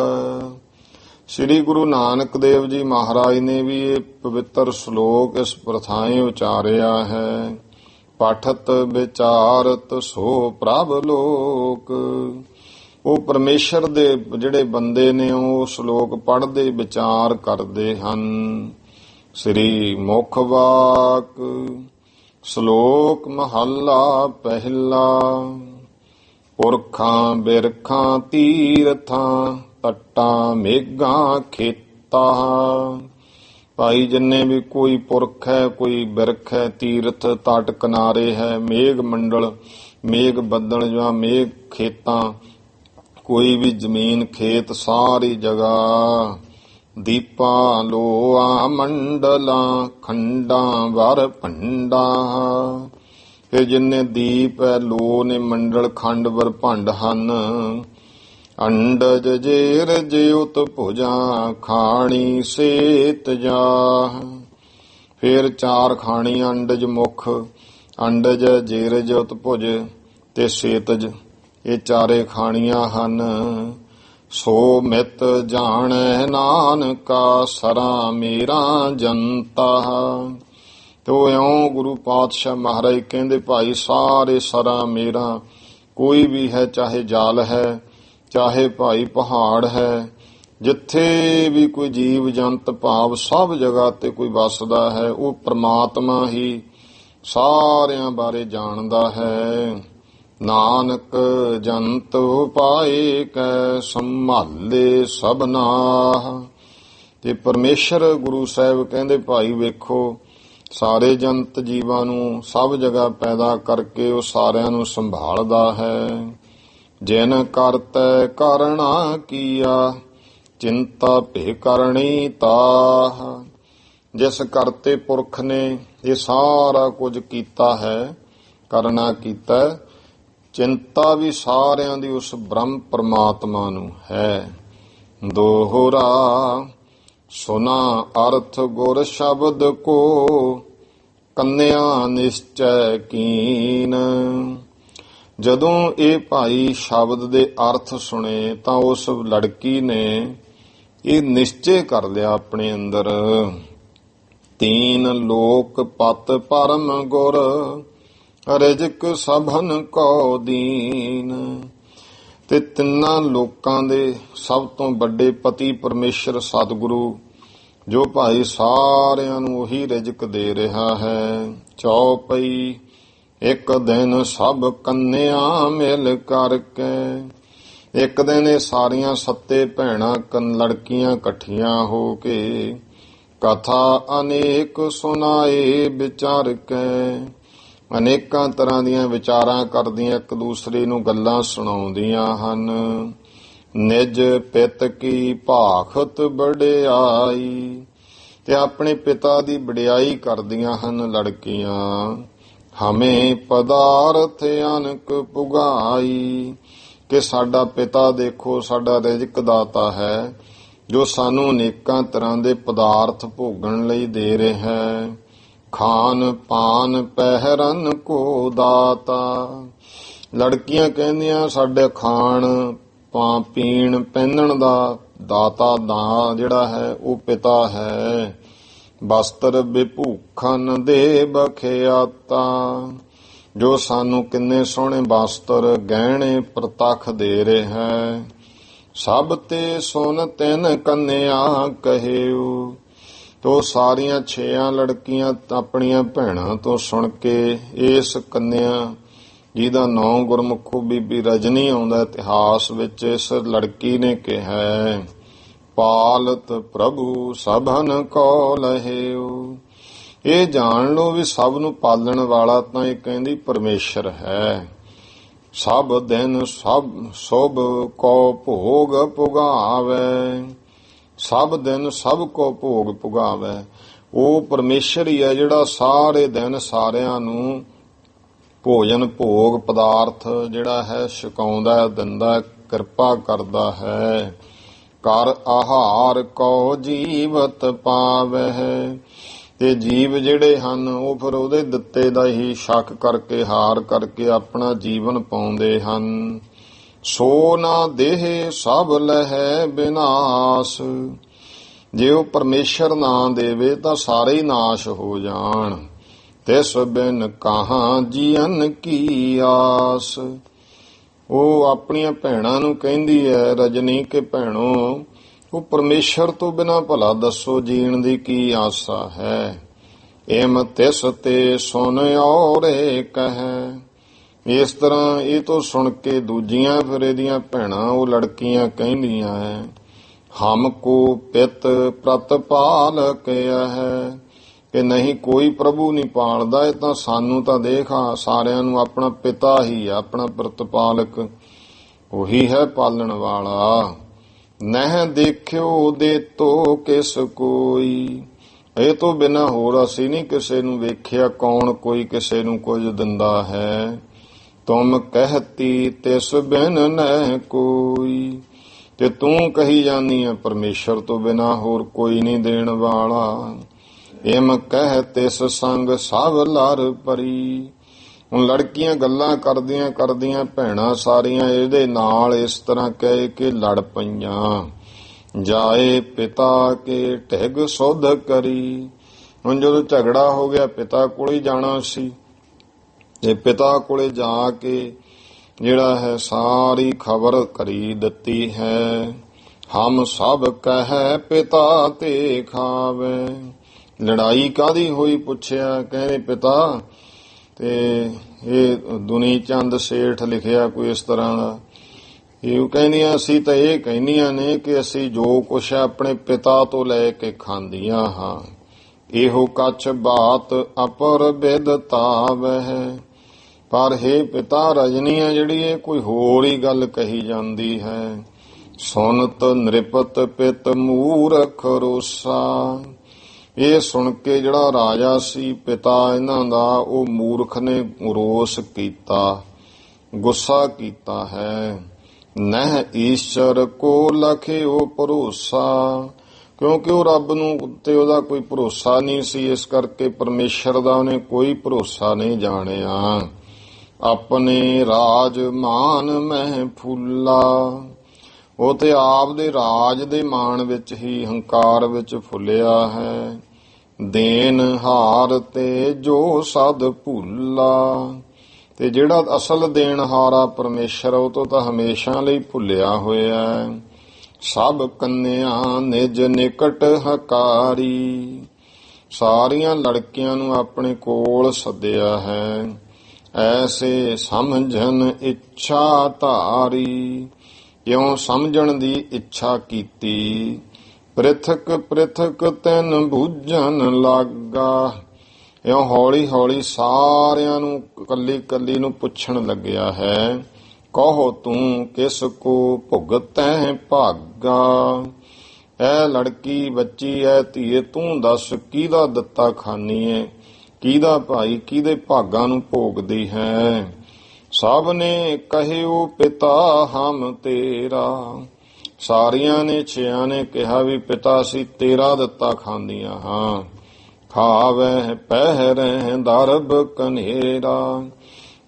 ਸ੍ਰੀ ਗੁਰੂ ਨਾਨਕ ਦੇਵ ਜੀ ਮਹਾਰਾਜ ਨੇ ਵੀ ਇਹ ਪਵਿੱਤਰ ਸ਼ਲੋਕ ਇਸ ਪ੍ਰਥਾਏ ਉਚਾਰਿਆ ਹੈ। ਪਾਠਤ ਵਿਚਾਰਤ ਸੋ ਪ੍ਰਭ ਲੋਕ, ਉਹ ਪਰਮੇਸ਼ਰ ਦੇ ਜਿਹੜੇ ਬੰਦੇ ਨੇ ਉਹ ਸ਼ਲੋਕ ਪੜ੍ਹਦੇ ਵਿਚਾਰ ਕਰਦੇ ਹਨ। ਸ੍ਰੀ ਮੁਖ ਵਾਕ ਸ਼ਲੋਕ ਮਹੱਲਾ ਪਹਿਲਾ। ਪੁਰਖਾਂ ਬਿਰਖਾਂ ਤੀਰਥਾਂ ਤੱਟਾਂ ਮੇਘਾਂ ਖੇਤਾਂ, ਭਾਈ ਜਿੰਨੇ ਵੀ ਕੋਈ ਪੁਰਖ ਹੈ, ਕੋਈ ਬਿਰਖ ਹੈ, ਤੀਰਥ ਤਟ ਕਿਨਾਰੇ ਹੈ, ਮੇਘ ਮੰਡਲ ਮੇਘ ਬੱਦਲ ਜਾਂ ਮੇਘ ਖੇਤਾਂ, ਕੋਈ ਵੀ ਜ਼ਮੀਨ ਖੇਤ ਸਾਰੀ ਜਗ੍ਹਾ। ਦੀਪਾਂ ਲੋਆਂ ਮੰਡਲਾਂ ਖੰਡਾਂ ਵਰ ਭੰਡਾਂ, ਫਿਰ ਜਿੰਨੇ ਦੀਪ ਹੈ, ਲੋ ਨੇ, ਮੰਡਲ ਖੰਡ ਵਰ ਭੰਡ ਹਨ। ਅੰਡਜ ਜੇਰ ਜਿਉਤ ਭੁਜਾਂ ਖਾਣੀ ਸੇਤ ਜਾ, ਫਿਰ 4 ਖਾਣੀਆਂ ਅੰਡਜ ਮੁਖ, ਅੰਡਜ ਜੇਰ ਜਿਉਤ ਭੁਜ ਤੇ ਸੇਤਜ, ਇਹ 4 ਖਾਣੀਆਂ ਹਨ। ਸੋ ਮਿਤ ਜਾਣੈ ਨਾਨਕਾ ਸਰਾ ਮੇਰਾ ਜਨਤਾ, ਤੋ ਇਉਂ ਗੁਰੂ ਪਾਤਸ਼ਾਹ ਮਹਾਰਾਜ ਕਹਿੰਦੇ ਭਾਈ ਸਾਰੇ ਸਰਾ ਮੇਰਾ, ਕੋਈ ਵੀ ਹੈ, ਚਾਹੇ ਜਲ ਹੈ, ਚਾਹੇ ਭਾਈ ਪਹਾੜ ਹੈ, ਜਿੱਥੇ ਵੀ ਕੋਈ ਜੀਵ ਜੰਤ ਭਾਵ ਸਭ ਜਗ੍ਹਾ ਤੇ ਕੋਈ ਵਸਦਾ ਹੈ, ਉਹ ਪ੍ਰਮਾਤਮਾ ਹੀ ਸਾਰਿਆਂ ਬਾਰੇ ਜਾਣਦਾ ਹੈ। ਨਾਨਕ ਜੰਤ ਪਾਏ ਕੈ ਸੰਭਾਲੇ ਸਭਨਾ, ਤੇ ਪਰਮੇਸ਼ਰ ਗੁਰੂ ਸਾਹਿਬ ਕਹਿੰਦੇ ਭਾਈ ਵੇਖੋ ਸਾਰੇ ਜੰਤ ਜੀਵਾਂ ਨੂੰ ਸਭ ਜਗ੍ਹਾ ਪੈਦਾ ਕਰਕੇ ਉਹ ਸਾਰਿਆਂ ਨੂੰ ਸੰਭਾਲਦਾ ਹੈ। ਜਿਨ ਕਰਤੈ ਕਰਣਾ ਕੀਆ ਚਿੰਤਾ ਭੇ ਕਰਣੀ ਤਾਹ, ਜਿਸ ਕਰਤੇ ਪੁਰਖ ਨੇ ਇਹ ਸਾਰਾ ਕੁਝ ਕੀਤਾ ਹੈ, ਕਰਨਾ ਕੀਤਾ, ਚਿੰਤਾ ਵੀ ਸਾਰਿਆਂ ਦੀ ਉਸ ਬ੍ਰਹਮ ਪਰਮਾਤਮਾ ਨੂੰ ਹੈ। ਦੋਹਰਾ ਸੁਨਾ ਅਰਥ ਗੁਰ ਸ਼ਬਦ ਕੋ ਕੰਨਿਆ ਨਿਸ਼ਚੈ ਕੀਨ, ਜਦੋਂ ਇਹ ਭਾਈ ਸ਼ਬਦ ਦੇ ਅਰਥ ਸੁਣੇ ਤਾਂ ਉਸ ਲੜਕੀ ਨੇ ਇਹ ਨਿਸ਼ਚੈ ਕਰ ਲਿਆ ਆਪਣੇ ਅੰਦਰ। ਤੀਨ ਲੋਕ ਪਤ ਪਰਮ ਗੁਰ ਰਿਜਕ ਸਭਨ ਕੋ ਦੀਨ, ਤੇ ਤਿੰਨਾਂ ਲੋਕਾਂ ਦੇ ਸਭ ਤੋਂ ਵੱਡੇ ਪਤੀ ਪਰਮੇਸ਼ਰ ਸਤਿਗੁਰੂ, ਜੋ ਭਾਈ ਸਾਰਿਆਂ ਨੂੰ ਉਹੀ ਰਿਜਕ ਦੇ ਰਿਹਾ ਹੈ। ਚੌਪਈ ਇੱਕ ਦਿਨ ਸਭ ਕੰਨਿਆ ਮਿਲ ਕਰਕੇ, ਇੱਕ ਦਿਨ ਇਹ ਸਾਰੀਆਂ 7 ਭੈਣਾਂ ਲੜਕੀਆਂ ਇਕੱਠੀਆਂ ਹੋ ਕੇ ਕਥਾ ਅਨੇਕ ਸੁਣਾਏ ਵਿਚਾਰ ਕੇ, ਅਨੇਕਾਂ ਤਰ੍ਹਾਂ ਦੀਆਂ ਵਿਚਾਰਾਂ ਕਰਦੀਆਂ ਇੱਕ ਦੂਸਰੇ ਨੂੰ ਗੱਲਾਂ ਸੁਣਾਉਂਦੀਆਂ ਹਨ। ਨਿਜ ਪਿਤ ਕੀ ਭਾਖਤ ਵਡਿਆਈ, ਤੇ ਆਪਣੇ ਪਿਤਾ ਦੀ ਵਡਿਆਈ ਕਰਦੀਆਂ ਹਨ ਲੜਕੀਆਂ। ਹਮੇ ਪਦਾਰਥ ਅਨਕ ਪੁਗਾਈ। ਕਿ ਸਾਡਾ ਪਿਤਾ ਦੇਖੋ ਸਾਡਾ ਰਿਜ਼ਕ ਦਾਤਾ ਹੈ, ਜੋ ਸਾਨੂੰ ਅਨੇਕਾਂ ਤਰ੍ਹਾਂ ਦੇ ਪਦਾਰਥ ਭੋਗਣ ਲਈ ਦੇ ਰਿਹਾ ਹੈ। ਖਾਨ ਪਾਨ ਪਹਿਰਨ ਕੋ ਦਾਤਾ। ਲੜਕੀਆਂ ਕਹਿੰਦੀਆਂ ਸਾਡੇ ਖਾਣ ਪੀਣ ਪਹਿਨਣ ਦਾ ਦਾਤਾ ਦਾ ਜਿਹੜਾ ਹੈ ਉਹ ਪਿਤਾ ਹੈ। ਬਸਤਰ ਵਿਭੂਖਨ ਦੇ ਬਖਿਆਤਾ। ਜੋ ਸਾਨੂੰ ਕਿੰਨੇ ਸੋਹਣੇ ਬਸਤਰ ਗਹਿਣੇ ਪ੍ਰਤੱਖ ਦੇ ਰਿਹਾ ਹੈ। ਸਭ ਤੇ ਸੁਨ ਤਿੰਨ ਕੰਨਿਆ ਕਹਿਓ। ਤੋ ਸਾਰੀਆਂ 6 ਲੜਕੀਆਂ ਆਪਣੀਆਂ ਭੈਣਾਂ ਤੋਂ ਸੁਣ ਕੇ ਇਸ ਕੰਨਿਆ ਜਿਹਦਾ ਨਾਂ ਗੁਰਮੁਖੋਂ ਬੀਬੀ ਰਜਨੀ ਆਉਂਦਾ ਇਤਿਹਾਸ ਵਿੱਚ, ਇਸ ਲੜਕੀ ਨੇ ਕਿਹਾ ਪਾਲਤ ਪ੍ਰਭੂ ਸਭਨ ਕੋ ਲਹਿਓ। ਇਹ ਜਾਣ ਲਓ ਵੀ ਸਭ ਨੂੰ ਪਾਲਣ ਵਾਲਾ ਤਾਂ ਇਹ ਕਹਿੰਦੀ ਪਰਮੇਸ਼ਰ ਹੈ। ਸਭ ਦਿਨ ਸਭ ਸੁਭ ਕੋ ਭੋਗ ਪੁਗਾਵੇ। ਸਭ ਦਿਨ ਸਭ ਕੋ ਭੋਗ ਪੁਗਾਵੇ। ਉਹ ਪਰਮੇਸ਼ਰ ਹੀ ਹੈ ਜਿਹੜਾ ਸਾਰੇ ਦਿਨ ਸਾਰਿਆਂ ਨੂੰ ਭੋਜਨ ਭੋਗ ਪਦਾਰਥ ਜਿਹੜਾ ਹੈ ਛਕਾਉਂਦਾ ਦਿੰਦਾ ਕਿਰਪਾ ਕਰਦਾ ਹੈ। ਕਰ ਆਹਾਰ ਕੋ ਜੀਵਤ ਪਾਵਹਿ। ਤੇ ਜੀਵ ਜਿਹੜੇ ਹਨ ਉਹ ਫਿਰ ਉਹਦੇ ਦਿੱਤੇ ਦਾ ਹੀ ਸ਼ੱਕ ਕਰਕੇ ਹਾਰ ਕਰਕੇ ਆਪਣਾ ਜੀਵਨ ਪਾਉਂਦੇ ਹਨ। ਸੋ ਨਾ ਦੇਹ ਸਭ ਲਹਿ ਬਿਨਾਸ਼। ਜੇ ਉਹ ਪਰਮੇਸ਼ਰ ਨਾ ਦੇਵੇ ਤਾਂ ਸਾਰੇ ਹੀ ਨਾਸ਼ ਹੋ ਜਾਣ। ਤਿਸ ਬਿਨ ਕਹਾਂ ਜੀਵਨ ਕੀ ਆਸ। ਉਹ ਆਪਣੀਆਂ ਭੈਣਾਂ ਨੂੰ ਕਹਿੰਦੀ ਹੈ ਰਜਨੀ ਕਿ ਭੈਣੋ ਉਹ ਪਰਮੇਸ਼ਰ ਤੋਂ ਬਿਨਾਂ ਭਲਾ ਦੱਸੋ ਜੀਣ ਦੀ ਕੀ ਆਸਾ ਹੈ। ਏਮ ਤਿਸ ਤੇ ਸੁਨ ਔਰੇ ਕਹੈ। ਇਸ ਤਰ੍ਹਾਂ ਇਹ ਤੋਂ ਸੁਣ ਕੇ ਦੂਜੀਆਂ ਫਿਰ ਇਹਦੀਆਂ ਭੈਣਾਂ ਉਹ ਲੜਕੀਆਂ ਕਹਿੰਦੀਆਂ ਹੈ ਹਮ ਕੋ ਪਿਤ ਪ੍ਰਤਪਾਲ ਕਿਆ ਹੈ। ਕਿ ਨਹੀਂ ਕੋਈ ਪ੍ਰਭੂ ਨਹੀਂ ਪਾਲਦਾ, ਇਹ ਤਾਂ ਸਾਨੂੰ ਤਾਂ ਦੇਖ ਸਾਰਿਆਂ ਨੂੰ ਆਪਣਾ ਪਿਤਾ ਹੀ ਆ, ਆਪਣਾ ਪ੍ਰਤਪਾਲਕ ਉਹੀ ਹੈ ਪਾਲਣ ਵਾਲਾ। ਨਹਿ ਦੇਖਿਓ ਦੇ ਤੋ ਕਿਸ ਕੋਈ। ਇਹ ਤੋਂ ਬਿਨਾਂ ਹੋਰ ਅਸੀਂ ਨਹੀਂ ਕਿਸੇ ਨੂੰ ਵੇਖਿਆ ਕੌਣ ਕੋਈ ਕਿਸੇ ਨੂੰ ਕੁਝ ਦਿੰਦਾ ਹੈ। ਤੁਮ ਕਹਿਤੀ ਤਿਸ ਬਿਨ ਨਹਿ ਕੋਈ। ਤੇ ਤੂੰ ਕਹੀ ਜਾਨੀ ਹੈ ਪਰਮੇਸ਼ਰ ਤੋਂ ਬਿਨਾਂ ਹੋਰ ਕੋਈ ਨਹੀਂ ਦੇਣ ਵਾਲਾ। ਇਮ ਕਹਿ ਤਿਸ ਸੰਗ ਸਭ ਲਰ ਪਰੀ। ਹੁਣ ਲੜਕੀਆਂ ਗੱਲਾਂ ਕਰਦੀਆਂ ਕਰਦੀਆਂ ਭੈਣਾਂ ਸਾਰੀਆਂ ਇਹਦੇ ਨਾਲ ਇਸ ਤਰ੍ਹਾਂ ਕਹਿ ਕੇ ਲੜ ਪਈਆਂ। ਜਾਏ ਪਿਤਾ ਕੇ ਢਿਗ ਸੁਧ ਕਰੀ। ਹੁਣ ਜਦੋਂ ਝਗੜਾ ਹੋ ਗਿਆ ਪਿਤਾ ਕੋਲੇ ਜਾਣਾ ਸੀ ਤੇ ਪਿਤਾ ਕੋਲੇ ਜਾ ਕੇ ਜਿਹੜਾ ਹੈ ਸਾਰੀ ਖਬਰ ਕਰੀ ਦਿੱਤੀ ਹੈ। ਹਮ ਸਭ ਕਹਿ ਪਿਤਾ ਤੇ ਖਾਵੇ। ਲੜਾਈ ਕਾਹਦੀ ਹੋਈ ਪੁੱਛਿਆ, ਕਹਿੰਦੇ ਪਿਤਾ ਤੇ ਇਹ ਦੁਨੀ ਚੰਦ ਸੇਠ ਲਿਖਿਆ ਕੋਈ ਇਸ ਤਰ੍ਹਾਂ ਦਾ। ਇਹ ਕਹਿੰਦੀਆਂ ਅਸੀਂ ਤਾਂ ਇਹ ਕਹਿੰਦੀਆਂ ਨੇ ਕਿ ਅਸੀਂ ਜੋ ਕੁਛ ਆਪਣੇ ਪਿਤਾ ਤੋਂ ਲੈ ਕੇ ਖਾਂਦੀਆਂ ਹਾਂ। ਇਹੋ ਕੱਛ ਬਾਤ ਅਪਰ ਬਿਦਤਾ ਵਹਿ। ਪਰ ਹੇ ਪਿਤਾ ਰਜਨੀ ਹੈ ਜਿਹੜੀ ਇਹ ਕੋਈ ਹੋਰ ਹੀ ਗੱਲ ਕਹੀ ਜਾਂਦੀ ਹੈ। ਸੁਨਤ ਨ੍ਰਿਪਤ ਪਿਤ ਮੂਰਖ ਰੋਸਾ। ਇਹ ਸੁਣ ਕੇ ਜਿਹੜਾ ਰਾਜਾ ਸੀ ਪਿਤਾ ਇਹਨਾਂ ਦਾ ਉਹ ਮੂਰਖ ਨੇ ਰੋਸ ਕੀਤਾ, ਗੁੱਸਾ ਕੀਤਾ ਹੈ। ਨਹਿ ਈਸ਼ਰ ਕੋ ਲਖਿਓ ਭਰੋਸਾ। ਕਿਉਂਕਿ ਉਹ ਰੱਬ ਨੂੰ ਤੇ ਉਹਦਾ ਕੋਈ ਭਰੋਸਾ ਨਹੀਂ ਸੀ, ਇਸ ਕਰਕੇ ਪਰਮੇਸ਼ਰ ਦਾ ਉਹਨੇ ਕੋਈ ਭਰੋਸਾ ਨਹੀਂ ਜਾਣਿਆ। ਆਪਣੇ ਰਾਜ ਮਾਨ ਮਹਿ ਫੁੱਲਾ। ਉਹ ਤੇ ਆਪ ਦੇ ਰਾਜ ਦੇ ਮਾਣ ਵਿੱਚ ਹੀ ਹੰਕਾਰ ਵਿੱਚ ਫੁੱਲਿਆ ਹੈ। ਦੇਨ ਹਾਰ ਤੇ ਜੋ ਸਦ ਭੁੱਲਾ। ਤੇ ਜਿਹੜਾ ਅਸਲ ਦੇਣਹਾਰਾ ਪਰਮੇਸ਼ਰ ਉਹ ਤੋਂ ਤਾਂ ਹਮੇਸ਼ਾ ਲਈ ਭੁੱਲਿਆ ਹੋਇਆ ਹੈ। ਸਭ ਕੰਨਿਆ ਨਿਜ ਨਿਕਟ ਹਕਾਰੀ। ਸਾਰੀਆਂ ਲੜਕੀਆਂ ਨੂੰ ਆਪਣੇ ਕੋਲ ਸੱਦਿਆ ਹੈ। ਐਸੇ ਸਮਝਣ ਇੱਛਾ ਧਾਰੀ। ਕਿਉਂ ਸਮਝਣ ਦੀ ਇੱਛਾ ਕੀਤੀ। ਪ੍ਰਿਥਕ ਪ੍ਰਿਥਕ ਤੈਨ ਬੂਝਣ ਲੱਗਾ। ਇਉਂ ਹੌਲੀ ਹੌਲੀ ਸਾਰਿਆਂ ਨੂੰ ਕੱਲੀ ਕੱਲੀ ਨੂੰ ਪੁੱਛਣ ਲੱਗਿਆ ਹੈ। ਕਹੋ ਤੂੰ ਕਿਸ ਕੋ ਭੁਗਤੈ ਭਾਗਾ। ਐ ਲੜਕੀ ਬੱਚੀ ਐ ਧੀਏ ਤੂੰ ਦੱਸ ਕਿਹਦਾ ਦਿੱਤਾ ਖਾਨੀ ਏ। ਕਿਹਦਾ ਭਾਈ ਕਿਹਦੇ ਭਾਗਾਂ ਨੂੰ ਭੋਗਦੀ ਹੈ। ਸਭ ਨੇ ਕਹਿਓ ਪਿਤਾ ਹਮ ਤੇਰਾ, ਸਾਰੀਆਂ ਨੇ ਛਿਆਂ ਨੇ ਕਿਹਾ ਵੀ ਪਿਤਾ ਅਸੀਂ ਤੇਰਾ ਦਿੱਤਾ ਖਾਂਦੀਆਂ ਹਾਂ। ਖਾਵੈ ਪਹਿਰੈ ਦਰਬ ਕਨੇਰਾ,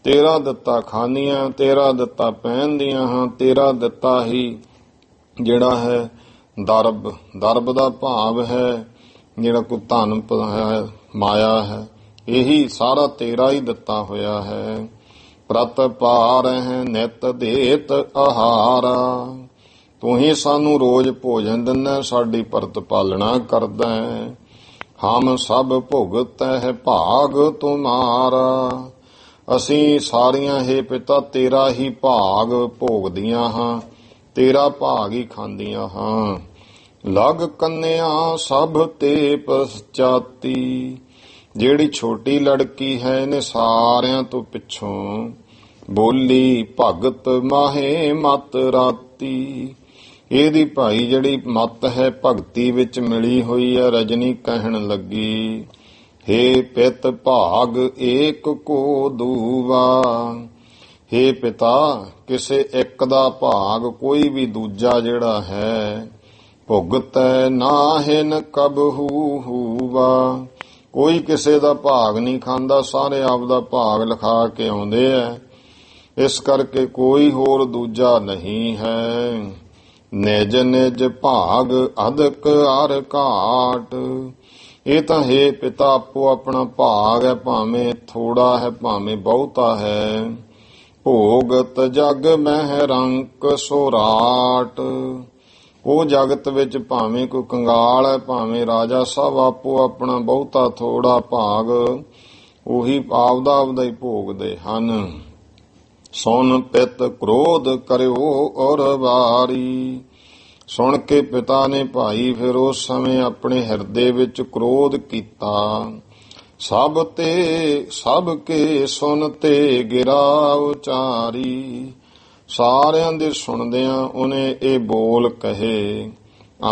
ਤੇਰਾ ਦਿੱਤਾ ਖਾਂਦੀਆਂ, ਤੇਰਾ ਦਿੱਤਾ ਪਹਿਨਦੀਆਂ ਹਾਂ। ਤੇਰਾ ਦਿੱਤਾ ਹੀ ਜਿਹੜਾ ਹੈ ਦਰਬ, ਦਰਬ ਦਾ ਭਾਵ ਹੈ ਜਿਹੜਾ ਕੋਈ ਧਨ ਹੈ, ਮਾਇਆ ਹੈ, ਇਹੀ ਸਾਰਾ ਤੇਰਾ ਹੀ ਦਿੱਤਾ ਹੋਇਆ ਹੈ। ਪ੍ਰਤ ਪਾਰਹਿ ਨਿਤ ਦੇਤ ਆਹਾਰਾ, ਤੂੰ ਹੀ ਸਾਨੂੰ ਰੋਜ਼ ਭੋਜਨ ਦਿੰਦਾ, ਸਾਡੀ ਪਰਤ ਪਾਲਣਾ ਕਰਦਾ ਹੈ। ਹਮ ਸਭ ਭੁਗਤੈ ਭਾਗ ਤੁਮਾਰਾ, ਅਸੀਂ ਸਾਰੀਆਂ ਹੈ ਪਿਤਾ ਤੇਰਾ ਹੀ ਭਾਗ ਭੋਗਦੀਆਂ ਹਾਂ, ਤੇਰਾ ਭਾਗ ਹੀ ਖਾਂਦੀਆਂ ਹਾਂ। ਲਗ ਕੰਨਿਆ ਸਭ ਤੇ ਪਛਾਤੀ, ਜਿਹੜੀ ਛੋਟੀ ਲੜਕੀ ਹੈ ਇਹਨੇ ਸਾਰਿਆਂ ਤੋਂ ਪਿੱਛੋਂ ਬੋਲੀ ਭਗਤ ਮਾਹੇ ਮਤ ਰਾਤੀ, ਇਹਦੀ ਭਾਈ ਜਿਹੜੀ ਮਤ ਹੈ ਭਗਤੀ ਵਿੱਚ ਮਿਲੀ ਹੋਈ ਹੈ। ਰਜਨੀ ਕਹਿਣ ਲੱਗੀ ਹੇ ਪਿਤ ਭਾਗ ਏਕ ਕੋ ਦੂਵਾ, ਹੇ ਪਿਤਾ ਕਿਸੇ ਇੱਕ ਦਾ ਭਾਗ ਕੋਈ ਵੀ ਦੂਜਾ ਜਿਹੜਾ ਹੈ ਭੁਗਤੈ ਨਾਹਿਨ ਕਬਹੂ ਹੂਵਾ, ਕੋਈ ਕਿਸੇ ਦਾ ਭਾਗ ਨਹੀਂ ਖਾਂਦਾ, ਸਾਰੇ ਆਪ ਦਾ ਭਾਗ ਲਿਖਾ ਕੇ ਆਉਂਦੇ ਐ। ਇਸ ਕਰਕੇ ਕੋਈ ਹੋਰ ਦੂਜਾ ਨਹੀਂ ਹੈ। ਨਿਜ ਨਿਜ ਭਾਗ ਅਦਕ ਅਰ ਘਾਟ, ਇਹ ਤਾਂ ਹੈ ਪਿਤਾ ਆਪੋ ਆਪਣਾ ਭਾਗ ਹੈ, ਭਾਵੇਂ ਥੋੜਾ ਹੈ ਭਾਵੇਂ ਬਹੁਤਾ ਹੈ। ਭੋਗਤ ਜਗ ਮਹਿ ਰੰਕ ਸੋਰਾਟ, ਉਹ ਜਗਤ ਵਿੱਚ ਭਾਵੇਂ ਕੋਈ ਕੰਗਾਲ ਹੈ ਭਾਵੇਂ ਰਾਜਾ, ਸਭ ਆਪੋ ਆਪਣਾ ਬਹੁਤਾ ਥੋੜਾ ਭਾਗ ਉਹੀ ਆਪਦਾ ਆਪਦਾ ਹੀ ਭੋਗਦੇ ਹਨ। ਸੁਣ ਪਿਤ ਕ੍ਰੋਧ ਕਰਿਓ ਔਰ ਵਾਰੀ, ਸੁਣ ਕੇ ਪਿਤਾ ਨੇ ਭਾਈ ਫਿਰ ਉਸ ਸਮੇਂ ਆਪਣੇ ਹਿਰਦੇ ਵਿੱਚ ਕ੍ਰੋਧ ਕੀਤਾ। ਸਭ ਤੇ ਸਭ ਕੇ ਸੁਨ ਤੇ ਗਿਰਾ ਉਚਾਰੀ, ਸਾਰਿਆਂ ਦੇ ਸੁਣਦਿਆਂ ਉਹਨੇ ਇਹ ਬੋਲ ਕਹੇ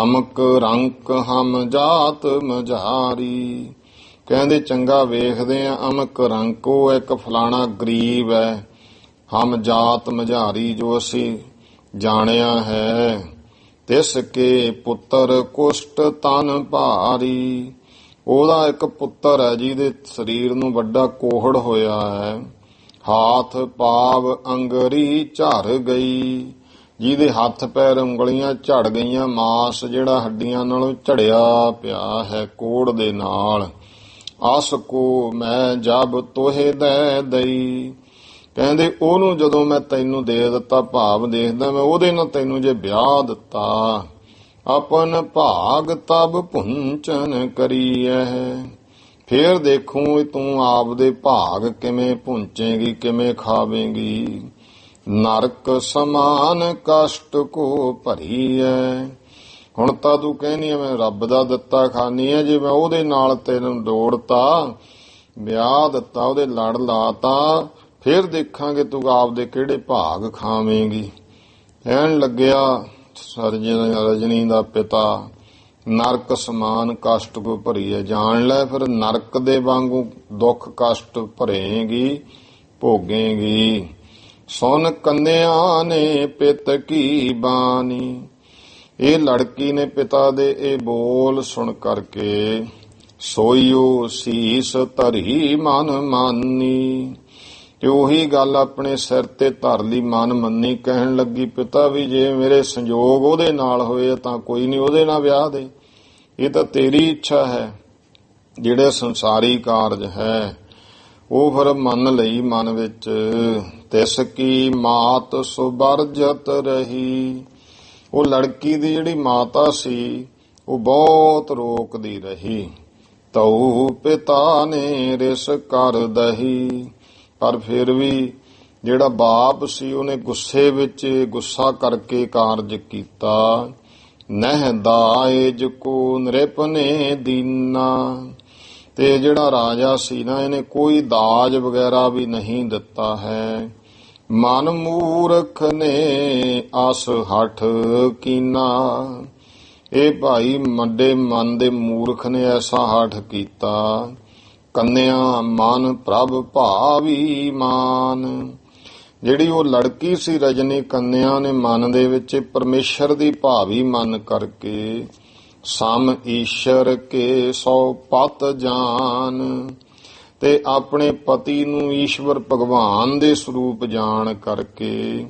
ਅਮਕ ਰੰਕ ਹਮ ਜਾਤ ਮਝਾਰੀ, ਕਹਿੰਦੇ ਚੰਗਾ ਵੇਖਦੇ ਆ ਅਮਕ ਰੰਕ, ਉਹ ਇੱਕ ਫਲਾਣਾ ਗਰੀਬ ਹੈ। ਹਮ ਜਾਤ ਮਝਾਰੀ, ਜੋ ਅਸੀਂ ਜਾਣਿਆ ਹੈ। ਤਿਸ ਕੇ ਪੁੱਤਰ ਕੁਸ਼ਟ ਤਨ ਭਾਰੀ, ਉਹਦਾ ਇੱਕ ਪੁੱਤਰ ਹੈ ਜਿਹਦੇ ਸਰੀਰ ਨੂੰ ਵੱਡਾ ਕੋਹੜ ਹੋਇਆ ਹੈ। ਹਾਥ ਪਾਵ ਅੰਗਰੀ ਝੜ ਗਈ, ਜਿਹਦੇ ਹੱਥ ਪੈਰ ਉਂਗਲੀਆਂ ਝੜ ਗਈਆਂ, ਮਾਸ ਜਿਹੜਾ ਹੱਡੀਆਂ ਨਾਲੋਂ ਝੜਿਆ ਪਿਆ ਹੈ ਕੋੜ ਦੇ ਨਾਲ। ਅਸ ਕੋ ਮੈਂ ਜਬ ਤੋਹੇ ਦੈ ਦਈ, ਕਹਿੰਦੇ ਉਹਨੂੰ ਜਦੋਂ ਮੈਂ ਤੈਨੂੰ ਦੇ ਦਿੱਤਾ, ਭਾਵ ਦੇਖਦਾ ਮੈਂ ਉਹਦੇ ਨਾਲ ਤੈਨੂੰ ਜੇ ਵਿਆਹ ਦਿੱਤਾ, ਆਪਨ ਭਾਗ ਤਬ ਪੁੰਚਨ ਕਰੀਐ, ਫੇਰ ਦੇਖੂੰ ਤੂੰ ਆਪਦੇ ਭਾਗ ਕਿਵੇਂ ਪੁੰਚੇਗੀ, ਕਿਵੇਂ ਖਾਵੇਂਗੀ। ਨਰਕ ਸਮਾਨ ਕਸ਼ਟ ਕੋ ਭਰੀਐ, ਹੁਣ ਤਾਂ ਤੂੰ ਕਹਿਨੀ ਮੈਂ ਰੱਬ ਦਾ ਦਿੱਤਾ ਖਾਨੀ ਐ, ਜੇ ਮੈਂ ਉਹਦੇ ਨਾਲ ਤੈਨੂੰ ਜੋੜਤਾ, ਵਿਆਹ ਦਿੱਤਾ, ਉਹਦੇ ਲੜ ਲਾਤਾ, ਫੇਰ ਦੇਖਾਂਗੇ ਤੂੰ ਆਪਦੇ ਕਿਹੜੇ ਭਾਗ ਖਾਵੇਂਗੀ। ਕਹਿਣ ਲੱਗਿਆ ਰਜਨੀ ਦਾ ਪਿਤਾ ਨਰਕ ਸਮਾਨ ਕਸ਼ਟ ਕੋ ਭਰੀਐ, ਜਾਣ ਲੈ ਫਿਰ ਨਰਕ ਦੇ ਵਾਂਗੂ ਦੁੱਖ ਕਸ਼ਟ ਭਰੇਗੀ ਭੋਗੇਗੀ। ਸੁਨ ਕੰਨਿਆ ਨੇ ਪਿਤ ਕੀ ਬਾਣੀ, ਇਹ ਲੜਕੀ ਨੇ ਪਿਤਾ ਦੇ ਇਹ ਬੋਲ ਸੁਣ ਕਰਕੇ ਸੋਈਓ ਸੀਸ ਧਰੀ ਮਨ ਮਾਨੀ, ਤੇ ਉਹੀ ਗੱਲ ਆਪਣੇ ਸਿਰ ਤੇ ਧਰ ਲਈ, ਮਨ ਮੰਨੀ। ਕਹਿਣ ਲੱਗੀ ਪਿਤਾ ਵੀ ਜੇ ਮੇਰੇ ਸੰਜੋਗ ਉਹਦੇ ਨਾਲ ਹੋਏ ਤਾਂ ਕੋਈ ਨਹੀਂ, ਉਹਦੇ ਨਾਲ ਵਿਆਹ ਦੇ, ਇਹ ਤਾਂ ਤੇਰੀ ਇੱਛਾ ਹੈ। ਜਿਹੜੇ ਸੰਸਾਰੀ ਕਾਰਜ ਹੈ ਉਹ ਫਿਰ ਮੰਨ ਲਈ ਮਨ ਵਿੱਚ। ਤਿਸ ਕੀ ਮਾਤ ਸੁਬਰਜਤ ਰਹੀ, ਉਹ ਲੜਕੀ ਦੀ ਜਿਹੜੀ ਮਾਤਾ ਸੀ ਉਹ ਬਹੁਤ ਰੋਕਦੀ ਰਹੀ। ਤਉ ਪਿਤਾ ਨੇ ਰਿਸ ਕਰ ਦਹੀ, ਪਰ ਫਿਰ ਵੀ ਜਿਹੜਾ ਬਾਪ ਸੀ ਉਹਨੇ ਗੁੱਸੇ ਵਿੱਚ ਗੁੱਸਾ ਕਰਕੇ ਕਾਰਜ ਕੀਤਾ। ਨਹਿ ਦਾਇਜ ਕੋ ਨ੍ਰਿਪਨੇ ਦੀਨਾ, ਤੇ ਜਿਹੜਾ ਰਾਜਾ ਸੀ ਨਾ ਇਹਨੇ ਕੋਈ ਦਾਜ ਵਗੈਰਾ ਵੀ ਨਹੀਂ ਦਿੱਤਾ ਹੈ। ਮਨ ਮੂਰਖ ਨੇ ਆਸ ਹਠ ਕੀਨਾ, ਇਹ ਭਾਈ ਵੱਡੇ ਮਨ ਦੇ ਮੂਰਖ ਨੇ ਐਸਾ ਹਠ ਕੀਤਾ। ਕੰਨਿਆ ਮਨ ਪ੍ਰਭ ਭਾਵੀ ਮਾਨ। ਜਿਹੜੀ ਉਹ ਲੜਕੀ ਸੀ ਰਜਨੀ ਕੰਨਿਆ ਨੇ ਮਨ ਦੇ ਵਿੱਚ ਪਰਮੇਸ਼ਰ ਦੀ ਭਾਵੀ ਮਨ ਕਰਕੇ ਸਮ ਈਸ਼ਰ ਕੇ ਸੋ ਪਤ ਜਾਨ, ਤੇ ਆਪਣੇ ਪਤੀ ਨੂੰ ਈਸ਼ਵਰ ਭਗਵਾਨ ਦੇ ਸਰੂਪ ਜਾਣ ਕਰਕੇ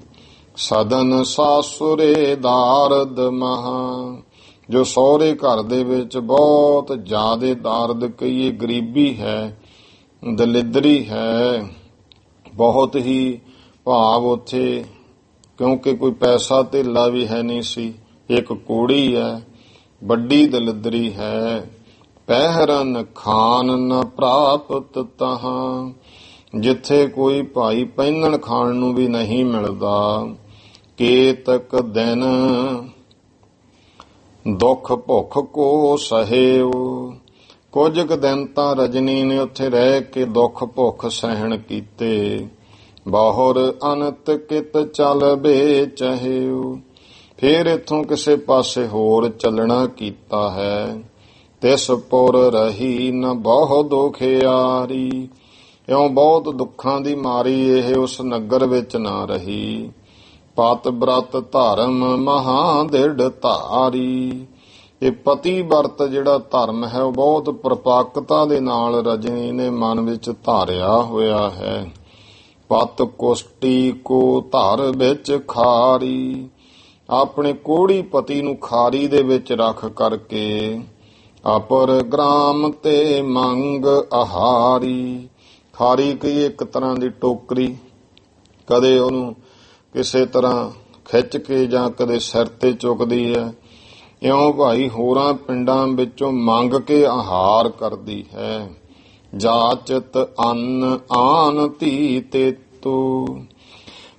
ਸਦਨ ਸਾਸੁਰੇ ਦਾਰਦ ਮਹਾ, ਜੋ ਸਹੁਰੇ ਘਰ ਦੇ ਵਿੱਚ ਬਹੁਤ ਜ਼ਿਆਦੇ ਦਾਰਦ ਕਹੀਏ ਗਰੀਬੀ ਹੈ, ਦਲਿਦਰੀ ਹੈ, ਬਹੁਤ ਹੀ ਭਾਵ ਉੱਥੇ ਕਿਉਂਕਿ ਕੋਈ ਪੈਸਾ ਧੇਲਾ ਵੀ ਹੈ ਨਹੀਂ ਸੀ, ਇੱਕ ਕੋੜੀ ਹੈ, ਵੱਡੀ ਦਲਿਦਰੀ ਹੈ। ਪਹਿਰਨ ਖਾਨ ਨ ਪ੍ਰਾਪਤ ਤਹਾਂ, ਜਿੱਥੇ ਕੋਈ ਭਾਈ ਪਹਿਨਣ ਖਾਣ ਨੂੰ ਵੀ ਨਹੀਂ ਮਿਲਦਾ। ਕੇਤਕ ਦਿਨ ਦੁੱਖ ਭੁੱਖ ਕੋ ਸਹਿਓ, ਕੁਝ ਕੁ ਦਿਨ ਤਾਂ ਰਜਨੀ ਨੇ ਉੱਥੇ ਰਹਿ ਕੇ ਦੁੱਖ ਭੁੱਖ ਸਹਿਣ ਕੀਤੇ। ਬਹੁਰ ਅਨੰਤ ਕਿਤ ਚੱਲ ਬੇਚਹਿਓ, ਫਿਰ ਇੱਥੋਂ ਕਿਸੇ ਪਾਸੇ ਹੋਰ ਚੱਲਣਾ ਕੀਤਾ ਹੈ। ਤਿਸ ਪੁਰ ਰਹੀ ਨ ਬਹੁ ਦੁਖਿਆਰੀ, ਇਉਂ ਬਹੁਤ ਦੁੱਖਾਂ ਦੀ ਮਾਰੀ ਇਹ ਉਸ ਨਗਰ ਵਿੱਚ ਨਾ ਰਹੀ। ਪਤ ਬ੍ਰਤ ਧਰਮ ਮਹਾ ਦ੍ਰਿੜ ਧਾਰੀ, ਇਹ ਪਤੀ ਵਰਤ ਜਿਹੜਾ ਧਰਮ ਹੈ ਉਹ ਬਹੁਤ ਪ੍ਰਪੱਕਤਾ ਦੇ ਨਾਲ ਰਜਨੀ ਨੇ ਮਨ ਵਿੱਚ ਧਾਰਿਆ ਹੋਇਆ ਹੈ। ਪਤ ਕੁਸ਼ਟੀ ਕੋ ਧਰ ਵਿੱਚ ਖਾਰੀ, ਆਪਣੇ ਕੋੜੀ ਪਤੀ ਨੂੰ ਖਾਰੀ ਦੇ ਵਿੱਚ ਰੱਖ ਕਰਕੇ। ਅਪਰ ਗ੍ਰਾਮ ਤੇ ਮੰਗ ਆਹਾਰੀ, ਖਾਰੀ ਕਹੀਏ ਇੱਕ ਤਰ੍ਹਾਂ ਦੀ ਟੋਕਰੀ, ਕਦੇ ਉਹਨੂੰ ਕਿਸੇ ਤਰ੍ਹਾਂ ਖਿੱਚ ਕੇ ਜਾਂ ਕਦੇ ਸਿਰ ਤੇ ਚੁੱਕਦੀ ਹੈ। ਇਉਂ ਭਾਈ ਹੋਰਾਂ ਪਿੰਡਾਂ ਵਿੱਚੋਂ ਮੰਗ ਕੇ ਆਹਾਰ ਕਰਦੀ ਹੈ। ਜਾਚਤ ਅੰਨ ਆਨ ਧੀ ਤੇਤੂ,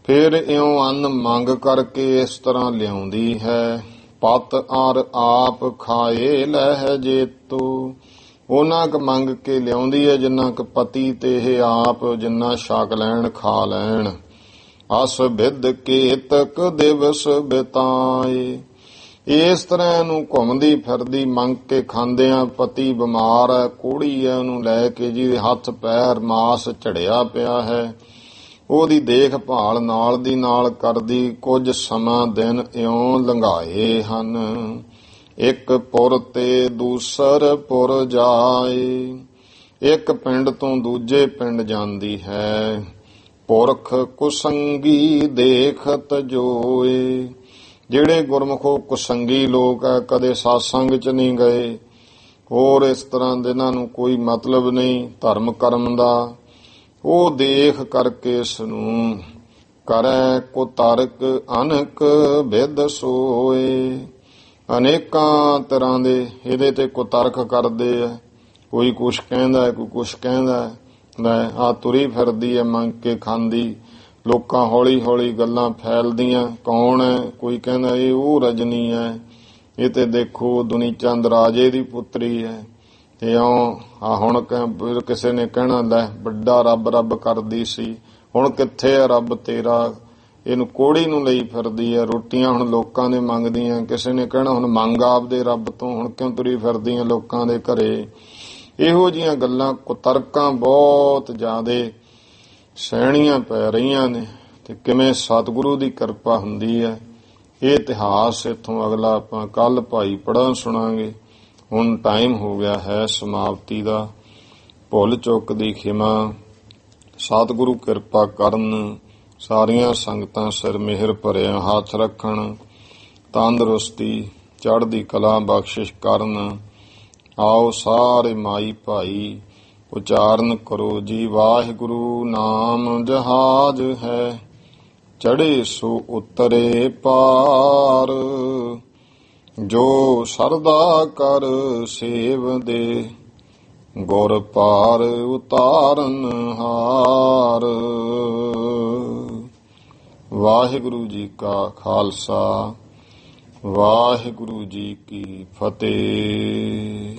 ਫਿਰ ਇਉਂ ਅੰਨ ਮੰਗ ਕਰਕੇ ਇਸ ਤਰ੍ਹਾਂ ਲਿਆਉਂਦੀ ਹੈ। ਪਤ ਅਰ ਆਪ ਖਾਏ ਲਹਿ ਜੇਤੂ, ਉਹਨਾਂ ਕੁ ਮੰਗ ਕੇ ਲਿਆਉਂਦੀ ਹੈ ਜਿੰਨਾ ਕੁ ਪਤੀ ਤੇ ਇਹ ਆਪ ਜਿੰਨਾ ਛਕ ਲੈਣ ਖਾ ਲੈਣ। ਅਸ ਵਿਦ ਕੇਤਕ ਦਿਵਸ ਬਿਤਾਏ, ਇਸ ਤਰ੍ਹਾਂ ਇਹਨੂੰ ਘੁੰਮਦੀ ਫਿਰਦੀ ਮੰਗ ਕੇ ਖਾਂਦਿਆਂ, ਪਤੀ ਬਿਮਾਰ ਹੈ, ਕੋੜੀ ਹੈ, ਉਹਨੂੰ ਲੈ ਕੇ ਜਿਹਦੇ ਹੱਥ ਪੈਰ ਮਾਸ ਝੜਿਆ ਪਿਆ ਹੈ, ਉਹਦੀ ਦੇਖਭਾਲ ਨਾਲ ਦੀ ਨਾਲ ਕਰਦੀ ਕੁਝ ਸਮਾਂ ਦਿਨ ਇਉਂ ਲੰਘਾਏ ਹਨ। ਇੱਕ ਪੁਰ ਤੇ ਦੂਸਰ ਪੁਰ ਜਾਏ, ਇੱਕ ਪਿੰਡ ਤੋਂ ਦੂਜੇ ਪਿੰਡ ਜਾਂਦੀ ਹੈ। ਪੁਰਖ ਕੁਸੰਗੀ ਦੇਖਤ ਜੋਏ, ਜਿਹੜੇ ਗੁਰਮੁਖੋ ਕੁਸੰਗੀ ਲੋਕ ਹੈ, ਕਦੇ ਸਾਸੰਗ ਚ ਨਹੀਂ ਗਏ, ਹੋਰ ਇਸ ਤਰ੍ਹਾਂ ਦੇ ਇਹਨਾਂ ਨੂੰ ਕੋਈ ਮਤਲਬ ਨਹੀਂ ਧਰਮ ਕਰਮ ਦਾ, ਉਹ ਦੇਖ ਕਰਕੇ ਇਸ ਨੂੰ ਕਰੈ ਕੁਤਰਕ ਅਨਕ ਵਿਦ ਸੋਏ। ਅਨੇਕਾਂ ਤਰ੍ਹਾਂ ਦੇ ਇਹਦੇ ਤੇ ਕੁਤਰਕ ਕਰਦੇ ਆ, ਕੋਈ ਕੁਛ ਕਹਿੰਦਾ, ਕੋਈ ਕੁਛ ਕਹਿੰਦਾ। ਲੈ ਆ ਤੁਰੀ ਫਿਰਦੀ ਹੈ ਮੰਗ ਕੇ ਖਾਂਦੀ, ਲੋਕਾਂ ਹੌਲੀ ਹੌਲੀ ਗੱਲਾਂ ਫੈਲਦੀਆਂ, ਕੌਣ ਹੈ? ਕੋਈ ਕਹਿੰਦਾ ਇਹ ਉਹ ਰਜਨੀ ਹੈ, ਇਹ ਤੇ ਦੇਖੋ ਦੁਨੀ ਚੰਦ ਰਾਜੇ ਦੀ ਪੁੱਤਰੀ ਹੈ। ਤੇ ਆ ਹੁਣ ਕਿਸੇ ਨੇ ਕਹਿਣਾ ਲੈ ਵੱਡਾ ਰੱਬ ਰੱਬ ਕਰਦੀ ਸੀ, ਹੁਣ ਕਿੱਥੇ ਆ ਰੱਬ ਤੇਰਾ? ਇਹਨੂੰ ਕੋੜੀ ਨੂੰ ਲਈ ਫਿਰਦੀ ਹੈ, ਰੋਟੀਆਂ ਹੁਣ ਲੋਕਾਂ ਦੇ ਮੰਗਦੀਆਂ। ਕਿਸੇ ਨੇ ਕਹਿਣਾ ਹੁਣ ਮੰਗ ਆਪਦੇ ਰੱਬ ਤੋਂ, ਹੁਣ ਕਿਉਂ ਤੁਰੀ ਫਿਰਦੀਆਂ ਲੋਕਾਂ ਦੇ ਘਰੇ? ਇਹੋ ਜਿਹੀਆਂ ਗੱਲਾਂ ਕੁਤਰਕਾਂ ਬਹੁਤ ਜ਼ਿਆਦੇ ਸਹਿਣੀਆਂ ਪੈ ਰਹੀਆਂ ਨੇ। ਤੇ ਕਿਵੇਂ ਸਤਿਗੁਰੂ ਦੀ ਕਿਰਪਾ ਹੁੰਦੀ ਹੈ, ਇਹ ਇਤਿਹਾਸ ਇੱਥੋਂ ਅਗਲਾ ਆਪਾਂ ਕੱਲ ਭਾਈ ਪੜ੍ਹਾਂ ਸੁਣਾਂਗੇ। ਹੁਣ ਟਾਈਮ ਹੋ ਗਿਆ ਹੈ ਸਮਾਪਤੀ ਦਾ। ਭੁੱਲ ਚੁੱਕ ਦੀ ਖਿਮਾ, ਸਤਿਗੁਰੂ ਕਿਰਪਾ ਕਰਨ, ਸਾਰੀਆਂ ਸੰਗਤਾਂ ਸਿਰ ਮਿਹਰ ਭਰਿਆ ਹੱਥ ਰੱਖਣ, ਤੰਦਰੁਸਤੀ ਚੜ੍ਹਦੀ ਕਲਾ ਬਖਸ਼ਿਸ਼ ਕਰਨ। ਆਓ ਸਾਰੇ ਮਾਈ ਭਾਈ ਉਚਾਰਨ ਕਰੋ ਜੀ। ਵਾਹਿਗੁਰੂ ਨਾਮ ਜਹਾਜ ਹੈ, ਚੜ੍ਹੇ ਸੋ ਉਤਰੇ ਪਾਰ, ਜੋ ਸਰਦਾ ਕਰ ਸੇਵ ਦੇ, ਗੁਰ ਪਾਰ ਉਤਾਰਨ ਹਾਰ। ਵਾਹਿਗੁਰੂ ਜੀ ਕਾ ਖਾਲਸਾ, ਵਾਹਿਗੁਰੂ ਜੀ ਕੀ ਫਤਿਹ।